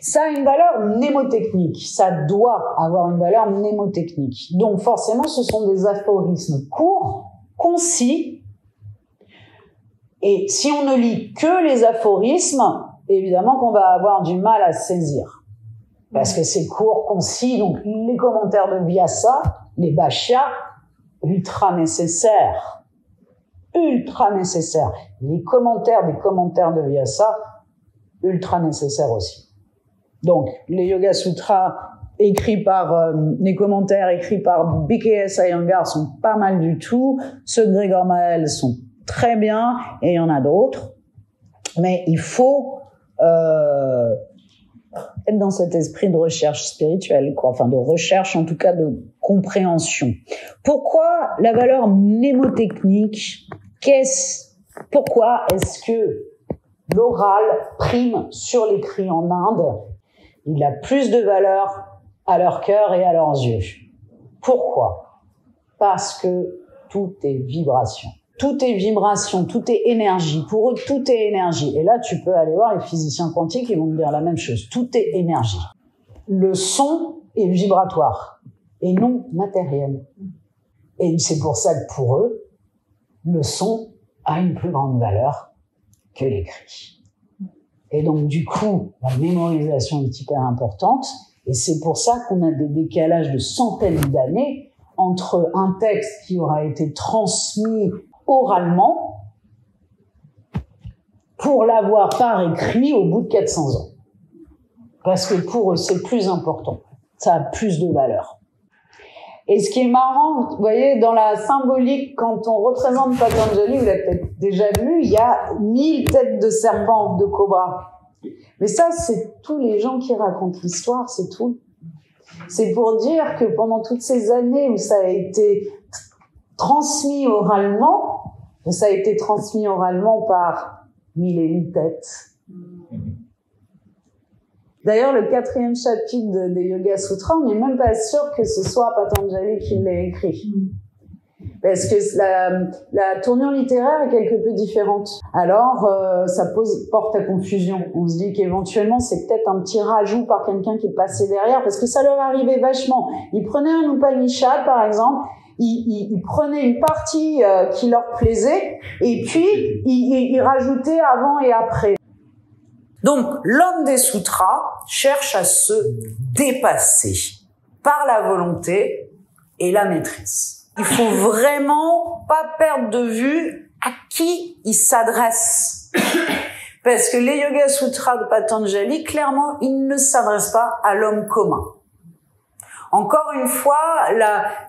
Ça a une valeur mnémotechnique, ça doit avoir une valeur mnémotechnique. Donc forcément, ce sont des aphorismes courts, concis, et si on ne lit que les aphorismes, évidemment qu'on va avoir du mal à saisir. Parce que c'est court, concis, donc les commentaires de Vyasa, les bhashya, ultra nécessaires. Ultra nécessaires. Les commentaires des commentaires de Vyasa, ultra nécessaires aussi. Donc, les Yoga Sutras écrits par, les commentaires écrits par BKS Iyengar sont pas mal du tout. Ceux de Gregor Mahel sont très bien, et il y en a d'autres. Mais il faut, être dans cet esprit de recherche spirituelle, quoi. Enfin, de recherche, en tout cas, de compréhension. Pourquoi la valeur mnémotechnique? Pourquoi est-ce que l'oral prime sur l'écrit en Inde? Il a plus de valeur à leur cœur et à leurs yeux. Pourquoi? Parce que tout est vibration. Tout est vibration, tout est énergie. Pour eux, tout est énergie. Et là, tu peux aller voir les physiciens quantiques, ils vont te dire la même chose. Tout est énergie. Le son est vibratoire et non matériel. Et c'est pour ça que pour eux, le son a une plus grande valeur que l'écrit. Et donc, du coup, la mémorisation est hyper importante. Et c'est pour ça qu'on a des décalages de centaines d'années entre un texte qui aura été transmis oralement pour l'avoir par écrit au bout de 400 ans. Parce que pour eux, c'est plus important. Ça a plus de valeur. Et ce qui est marrant, vous voyez, dans la symbolique, quand on représente Patanjali, vous l'avez peut-être déjà vu, il y a 1000 têtes de serpents, de cobras. Mais ça, c'est tous les gens qui racontent l'histoire, c'est tout. C'est pour dire que pendant toutes ces années où ça a été transmis oralement par 1001 têtes. D'ailleurs, le 4e chapitre des Yoga Sutras, on n'est même pas sûr que ce soit Patanjali qui l'ait écrit. Parce que la tournure littéraire est quelque peu différente. Alors, ça porte à confusion. On se dit qu'éventuellement, c'est peut-être un petit rajout par quelqu'un qui est passé derrière, parce que ça leur arrivait vachement. Ils prenaient un Upanishad, par exemple, ils prenaient une partie qui leur plaisait, et puis ils rajoutaient avant et après. Donc, l'homme des sutras cherche à se dépasser par la volonté et la maîtrise. Il faut vraiment pas perdre de vue à qui il s'adresse. Parce que les Yoga Sutras de Patanjali, clairement, ils ne s'adressent pas à l'homme commun. Encore une fois,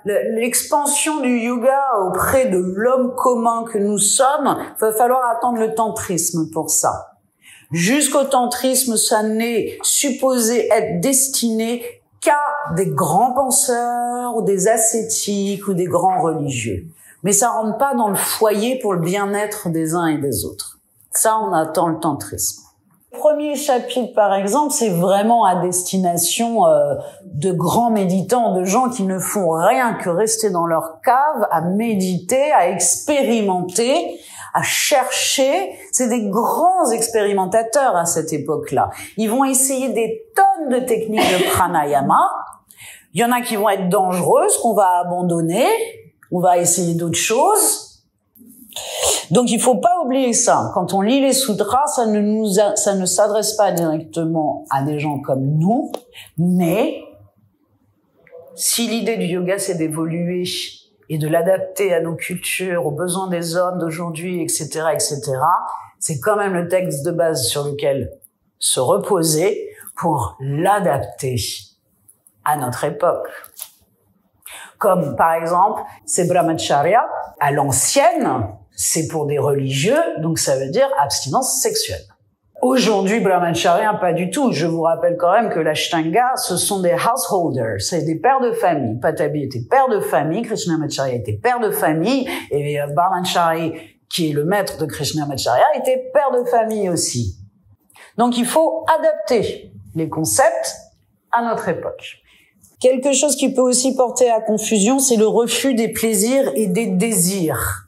l'expansion du yoga auprès de l'homme commun que nous sommes, va falloir attendre le tantrisme pour ça. Jusqu'au tantrisme, ça n'est supposé être destiné qu'à des grands penseurs, ou des ascétiques, ou des grands religieux. Mais ça rentre pas dans le foyer pour le bien-être des uns et des autres. Ça, on attend le tantrisme. Le premier chapitre, par exemple, c'est vraiment à destination de grands méditants, de gens qui ne font rien que rester dans leur cave, à méditer, à expérimenter, à chercher. C'est des grands expérimentateurs à cette époque-là. Ils vont essayer des tonnes de techniques de pranayama. Il y en a qui vont être dangereuses, qu'on va abandonner. On va essayer d'autres choses. Donc, il faut pas oublier ça. Quand on lit les sutras, ça ne s'adresse pas directement à des gens comme nous, mais si l'idée du yoga, c'est d'évoluer et de l'adapter à nos cultures, aux besoins des hommes d'aujourd'hui, etc., c'est quand même le texte de base sur lequel se reposer pour l'adapter à notre époque. Comme, par exemple, c'est brahmacharya à l'ancienne, c'est pour des religieux, donc ça veut dire abstinence sexuelle. Aujourd'hui, brahmacharya, pas du tout. Je vous rappelle quand même que l'ashtanga, ce sont des householders, c'est des pères de famille. Patabi était père de famille, Krishnamacharya était père de famille, et Brahmachari, qui est le maître de Krishnamacharya, était père de famille aussi. Donc il faut adapter les concepts à notre époque. Quelque chose qui peut aussi porter à confusion, c'est le refus des plaisirs et des désirs.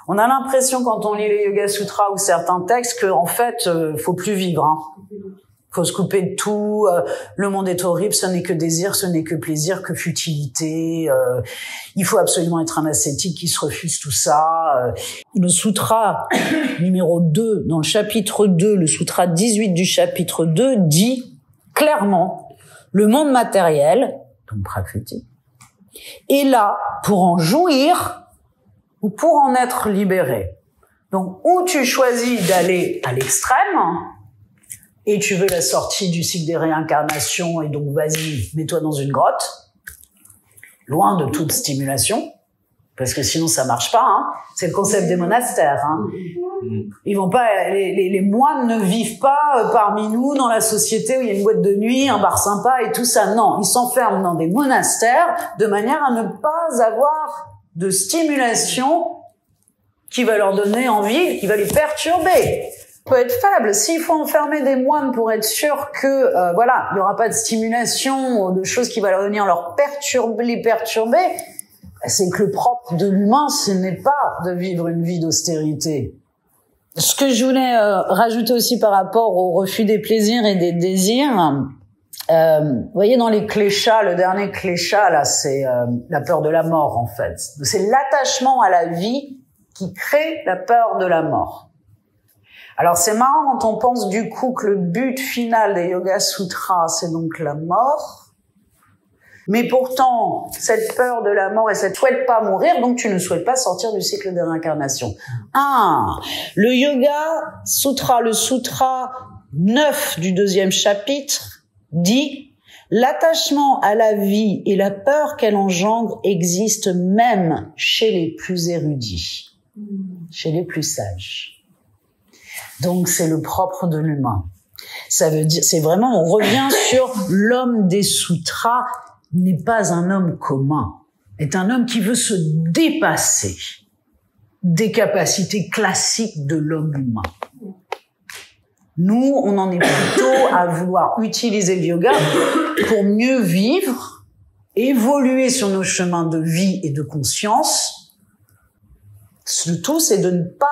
On a l'impression quand on lit les Yoga Sutras ou certains textes que en fait, faut plus vivre. Faut se couper de tout. Le monde est horrible. Ce n'est que désir, ce n'est que plaisir, que futilité. Il faut absolument être un ascétique qui se refuse tout ça. Le sutra numéro 2, dans le chapitre 2, le sutra 18 du chapitre 2 dit clairement: Le monde matériel, donc prakriti, est là pour en jouir ou pour en être libéré. Donc, ou tu choisis d'aller à l'extrême, et tu veux la sortie du cycle des réincarnations, et donc vas-y, mets-toi dans une grotte, loin de toute stimulation, parce que sinon ça marche pas, hein. C'est le concept des monastères, hein. Ils vont pas, les moines ne vivent pas parmi nous dans la société où il y a une boîte de nuit, un bar sympa et tout ça. Non, ils s'enferment dans des monastères de manière à ne pas avoir de stimulation qui va leur donner envie, qui va les perturber. Peut être faible. S'il faut enfermer des moines pour être sûr que voilà, il n'y aura pas de stimulation, de choses qui vont venir les perturber, c'est que le propre de l'humain, ce n'est pas de vivre une vie d'austérité. Ce que je voulais rajouter aussi par rapport au refus des plaisirs et des désirs, vous voyez dans les kleshas, le dernier klesha là, c'est la peur de la mort en fait. C'est l'attachement à la vie qui crée la peur de la mort. Alors c'est marrant quand on pense du coup que le but final des Yoga Sutras, c'est donc la mort. Mais pourtant, cette peur de la mort et cette souhaite pas mourir, donc tu ne souhaites pas sortir du cycle des réincarnations. Le Yoga Sutra, le Sutra 9 du 2e chapitre, dit « L'attachement à la vie et la peur qu'elle engendre existent même chez les plus érudits, chez les plus sages. » Donc c'est le propre de l'humain. Ça veut dire, c'est vraiment, on revient sur l'homme des sutras, n'est pas un homme commun, est un homme qui veut se dépasser des capacités classiques de l'homme humain. Nous, on en est plutôt à vouloir utiliser le yoga pour mieux vivre, évoluer sur nos chemins de vie et de conscience. Le tout, c'est de ne pas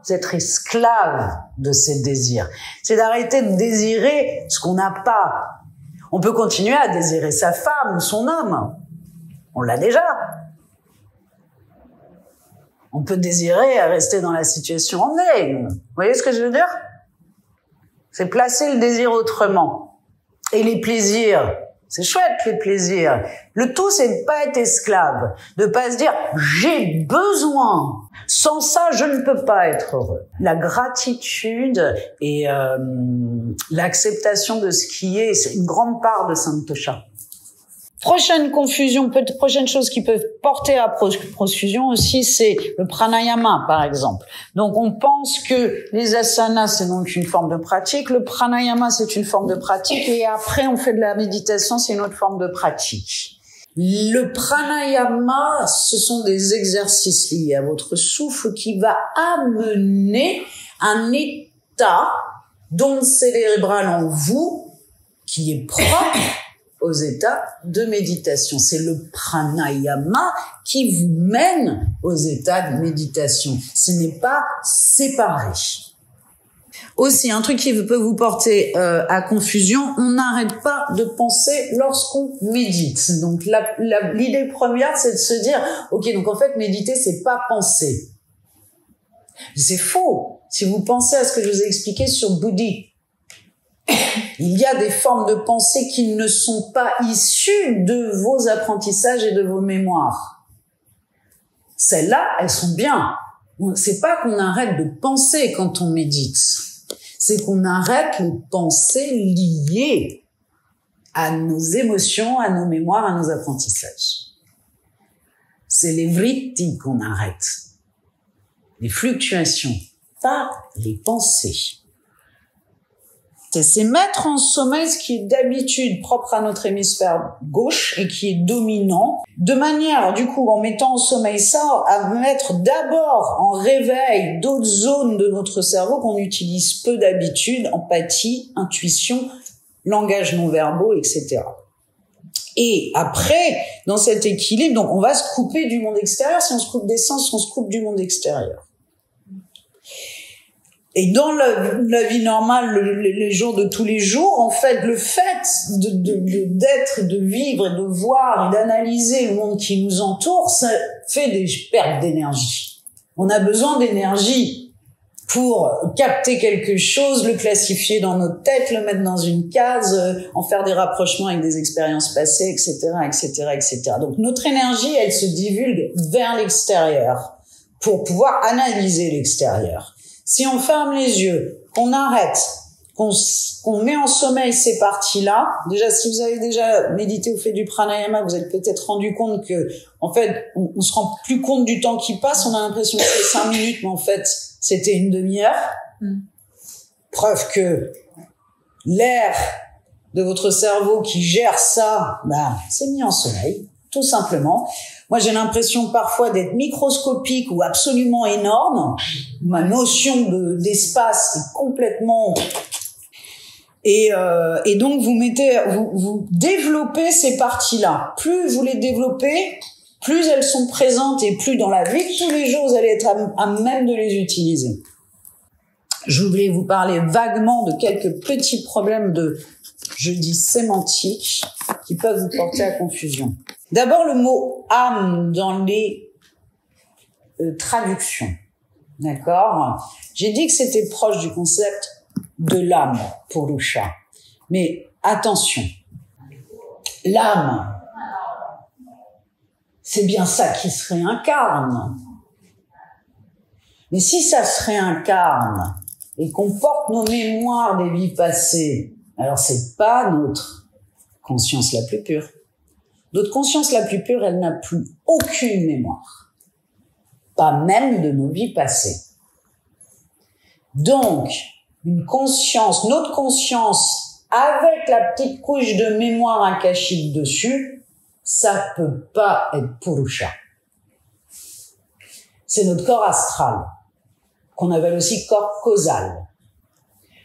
être esclave de ces désirs. C'est d'arrêter de désirer ce qu'on n'a pas. On peut continuer à désirer sa femme ou son homme. On l'a déjà. On peut désirer rester dans la situation en est. Vous voyez ce que je veux dire? C'est placer le désir autrement. Et les plaisirs, c'est chouette les plaisirs. Le tout, c'est de pas être esclave, de pas se dire j'ai besoin. Sans ça, je ne peux pas être heureux. La gratitude et l'acceptation de ce qui est, c'est une grande part de Santosha. Prochaine chose qui peut porter à profusion aussi, c'est le pranayama, par exemple. Donc, on pense que les asanas, c'est donc une forme de pratique. Le pranayama, c'est une forme de pratique. Et après, on fait de la méditation, c'est une autre forme de pratique. Le pranayama, ce sont des exercices liés à votre souffle qui va amener un état d'onde cérébrale en vous qui est propre aux états de méditation. C'est le pranayama qui vous mène aux états de méditation. Ce n'est pas séparé. Aussi, un truc qui peut vous porter à confusion, on n'arrête pas de penser lorsqu'on médite. Donc l'idée première, c'est de se dire, ok, donc en fait, méditer, c'est pas penser. C'est faux. Si vous pensez à ce que je vous ai expliqué sur Bouddhi, il y a des formes de pensée qui ne sont pas issues de vos apprentissages et de vos mémoires. Celles-là, elles sont bien. C'est pas qu'on arrête de penser quand on médite. C'est qu'on arrête les pensées liées à nos émotions, à nos mémoires, à nos apprentissages. C'est les vritti qu'on arrête. Les fluctuations, pas les pensées. C'est mettre en sommeil ce qui est d'habitude propre à notre hémisphère gauche et qui est dominant, de manière, du coup, en mettant en sommeil ça, à mettre d'abord en réveil d'autres zones de notre cerveau qu'on utilise peu d'habitude, empathie, intuition, langage non-verbaux, etc. Et après, dans cet équilibre, donc on va se couper du monde extérieur. Si on se coupe des sens, on se coupe du monde extérieur. Et dans la vie normale, les jours de tous les jours, en fait, le fait d'être, de vivre et de voir et d'analyser le monde qui nous entoure, ça fait des pertes d'énergie. On a besoin d'énergie pour capter quelque chose, le classifier dans notre tête, le mettre dans une case, en faire des rapprochements avec des expériences passées, etc., etc., etc. Donc notre énergie, elle se divulgue vers l'extérieur pour pouvoir analyser l'extérieur. Si on ferme les yeux, qu'on arrête, qu'on met en sommeil ces parties-là, déjà si vous avez déjà médité ou fait du pranayama, vous êtes peut-être rendu compte que, en fait, on se rend plus compte du temps qui passe, on a l'impression que c'est 5 minutes, mais en fait, c'était une demi-heure. Preuve que l'air de votre cerveau qui gère ça, c'est mis en sommeil, tout simplement. Moi, j'ai l'impression parfois d'être microscopique ou absolument énorme. Ma notion d'espace est complètement... Et donc, vous développez ces parties-là. Plus vous les développez, plus elles sont présentes et plus dans la vie de tous les jours, vous allez être à même de les utiliser. Je voulais vous parler vaguement de quelques petits problèmes je dis sémantiques, qui peuvent vous porter à confusion. D'abord, le mot âme dans les traductions. D'accord? J'ai dit que c'était proche du concept de l'âme, Purusha. Mais attention, l'âme, c'est bien ça qui se réincarne. Mais si ça se réincarne et qu'on porte nos mémoires des vies passées, alors c'est pas notre conscience la plus pure. Notre conscience la plus pure, elle n'a plus aucune mémoire. Pas même de nos vies passées. Donc, notre conscience, avec la petite couche de mémoire akashique dessus, ça peut pas être Purusha. C'est notre corps astral, qu'on appelle aussi corps causal.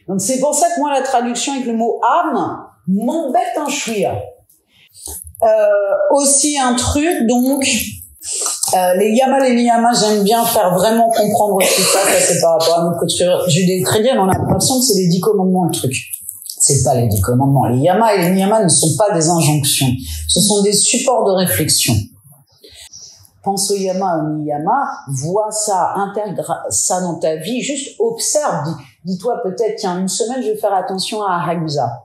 Donc c'est pour ça que moi, la traduction avec le mot âme m'embête un chouïa. Aussi un truc, donc, les yamas, les niyamas, j'aime bien faire vraiment comprendre aussi ça c'est par rapport à notre culture judéo-chrétienne, on a l'impression que c'est les 10 commandements, le truc. C'est pas les 10 commandements. Les yamas et les niyamas ne sont pas des injonctions. Ce sont des supports de réflexion. Pense au yama, au niyama, vois ça, intègre ça dans ta vie, juste observe, dis-toi peut-être, tiens, une semaine, je vais faire attention à Ahimsa.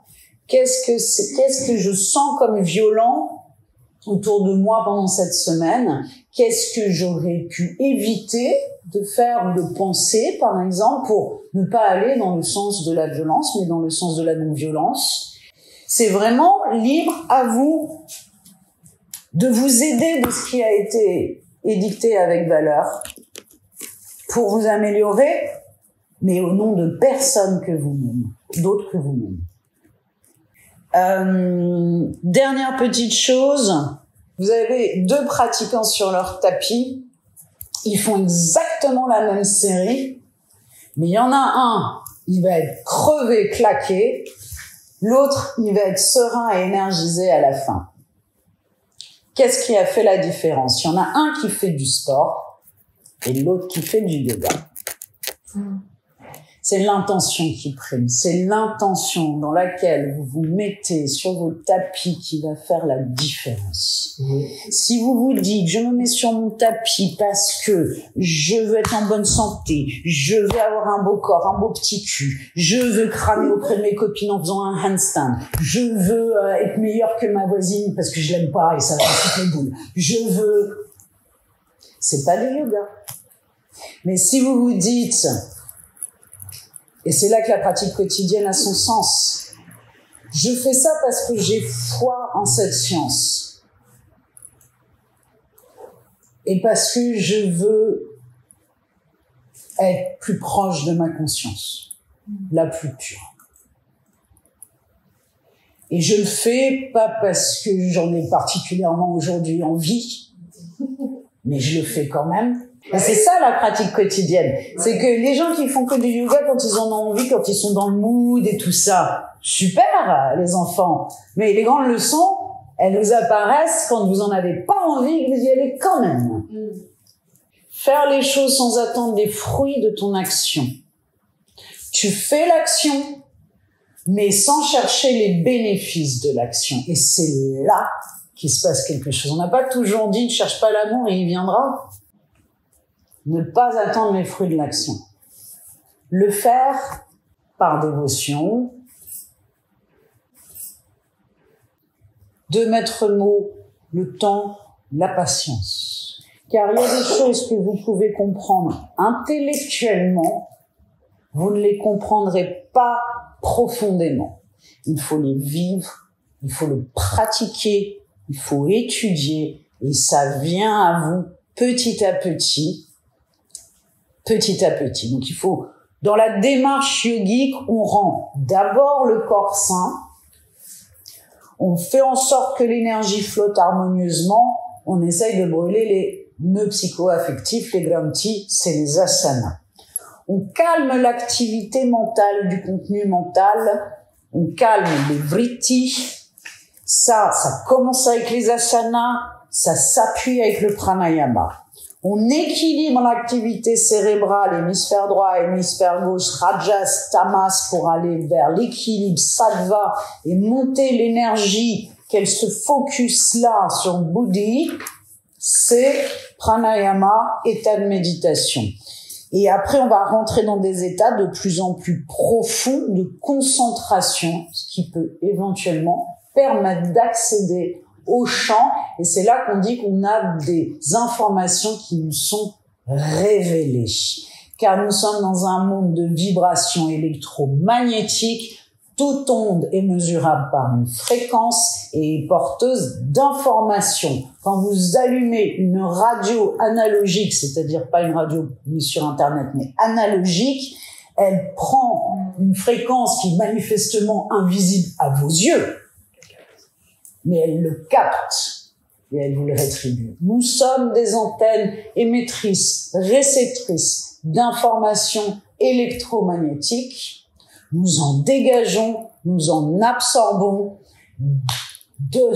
Qu'est-ce que je sens comme violent autour de moi pendant cette semaine? Qu'est-ce que j'aurais pu éviter de faire ou de penser, par exemple, pour ne pas aller dans le sens de la violence, mais dans le sens de la non-violence? C'est vraiment libre à vous de vous aider de ce qui a été édicté avec valeur pour vous améliorer, mais au nom de personne que vous-même, d'autres que vous-même. Dernière petite chose, vous avez 2 pratiquants sur leur tapis, ils font exactement la même série, mais il y en a un, il va être crevé, claqué, l'autre, il va être serein et énergisé à la fin. Qu'est-ce qui a fait la différence? Il y en a un qui fait du sport et l'autre qui fait du yoga. C'est l'intention qui prime. C'est l'intention dans laquelle vous vous mettez sur votre tapis qui va faire la différence. Si vous vous dites, je me mets sur mon tapis parce que je veux être en bonne santé, je veux avoir un beau corps, un beau petit cul, je veux cramer auprès de mes copines en faisant un handstand, je veux être meilleure que ma voisine parce que je l'aime pas et ça va faire toutes les boules, je veux... C'est pas du yoga. Mais si vous vous dites... Et c'est là que la pratique quotidienne a son sens. Je fais ça parce que j'ai foi en cette science. Et parce que je veux être plus proche de ma conscience, la plus pure. Et je le fais pas parce que j'en ai particulièrement aujourd'hui envie, mais je le fais quand même. Et c'est ça la pratique quotidienne. C'est que les gens qui font que du yoga quand ils en ont envie, quand ils sont dans le mood et tout ça, super, les enfants. Mais les grandes leçons, elles vous apparaissent quand vous en avez pas envie et que vous y allez quand même. Faire les choses sans attendre les fruits de ton action. Tu fais l'action, mais sans chercher les bénéfices de l'action. Et c'est là qu'il se passe quelque chose. On n'a pas toujours dit, ne cherche pas l'amour et il viendra. Ne pas attendre les fruits de l'action. Le faire par dévotion, de mettre mot, le temps, la patience. Car il y a des choses que vous pouvez comprendre intellectuellement, vous ne les comprendrez pas profondément. Il faut les vivre, il faut le pratiquer, il faut étudier, et ça vient à vous petit à petit, petit à petit. Donc il faut, dans la démarche yogique, on rend d'abord le corps sain, on fait en sorte que l'énergie flotte harmonieusement, on essaye de brûler les nœuds psycho-affectifs, les granthis, c'est les asanas. On calme l'activité mentale, du contenu mental, on calme les vrittis. Ça commence avec les asanas, ça s'appuie avec le pranayama. On équilibre l'activité cérébrale, hémisphère droit, hémisphère gauche, rajas, tamas, pour aller vers l'équilibre sattva et monter l'énergie, qu'elle se focus là sur le buddhi. C'est pranayama, état de méditation. Et après, on va rentrer dans des états de plus en plus profonds de concentration, ce qui peut éventuellement permettre d'accéder au champ. Et c'est là qu'on dit qu'on a des informations qui nous sont révélées. Car nous sommes dans un monde de vibrations électromagnétiques. Toute onde est mesurable par une fréquence et est porteuse d'informations. Quand vous allumez une radio analogique, c'est-à-dire pas une radio mise sur Internet, mais analogique, elle prend une fréquence qui est manifestement invisible à vos yeux, mais elle le capte et elle vous le rétribue. Nous sommes des antennes émettrices, réceptrices d'informations électromagnétiques. Nous en dégageons, nous en absorbons. De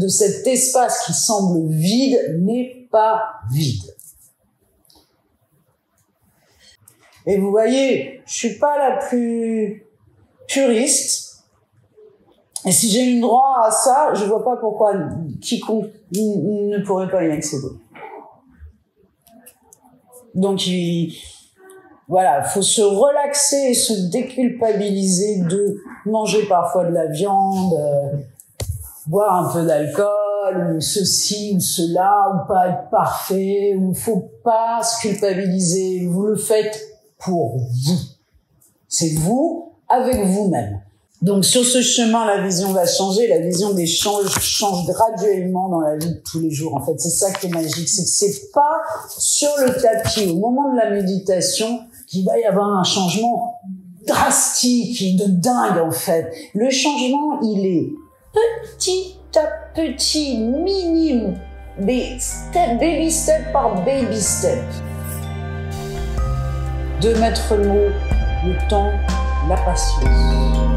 cet espace qui semble vide n'est pas vide. Et vous voyez, je suis pas la plus puriste. Et si j'ai eu droit à ça, je vois pas pourquoi quiconque ne pourrait pas y accéder. Donc, voilà, faut se relaxer et se déculpabiliser de manger parfois de la viande, boire un peu d'alcool, ou ceci ou cela, ou pas être parfait, ou faut pas se culpabiliser. Vous le faites pour vous. C'est vous avec vous-même. Donc sur ce chemin, la vision va changer. La vision des change graduellement dans la vie de tous les jours. En fait, c'est ça qui est magique, c'est que c'est pas sur le tapis au moment de la méditation qu'il va y avoir un changement drastique et de dingue en fait. Le changement, il est petit à petit, minime, baby step par baby step. De mettre le mot, le temps, la patience.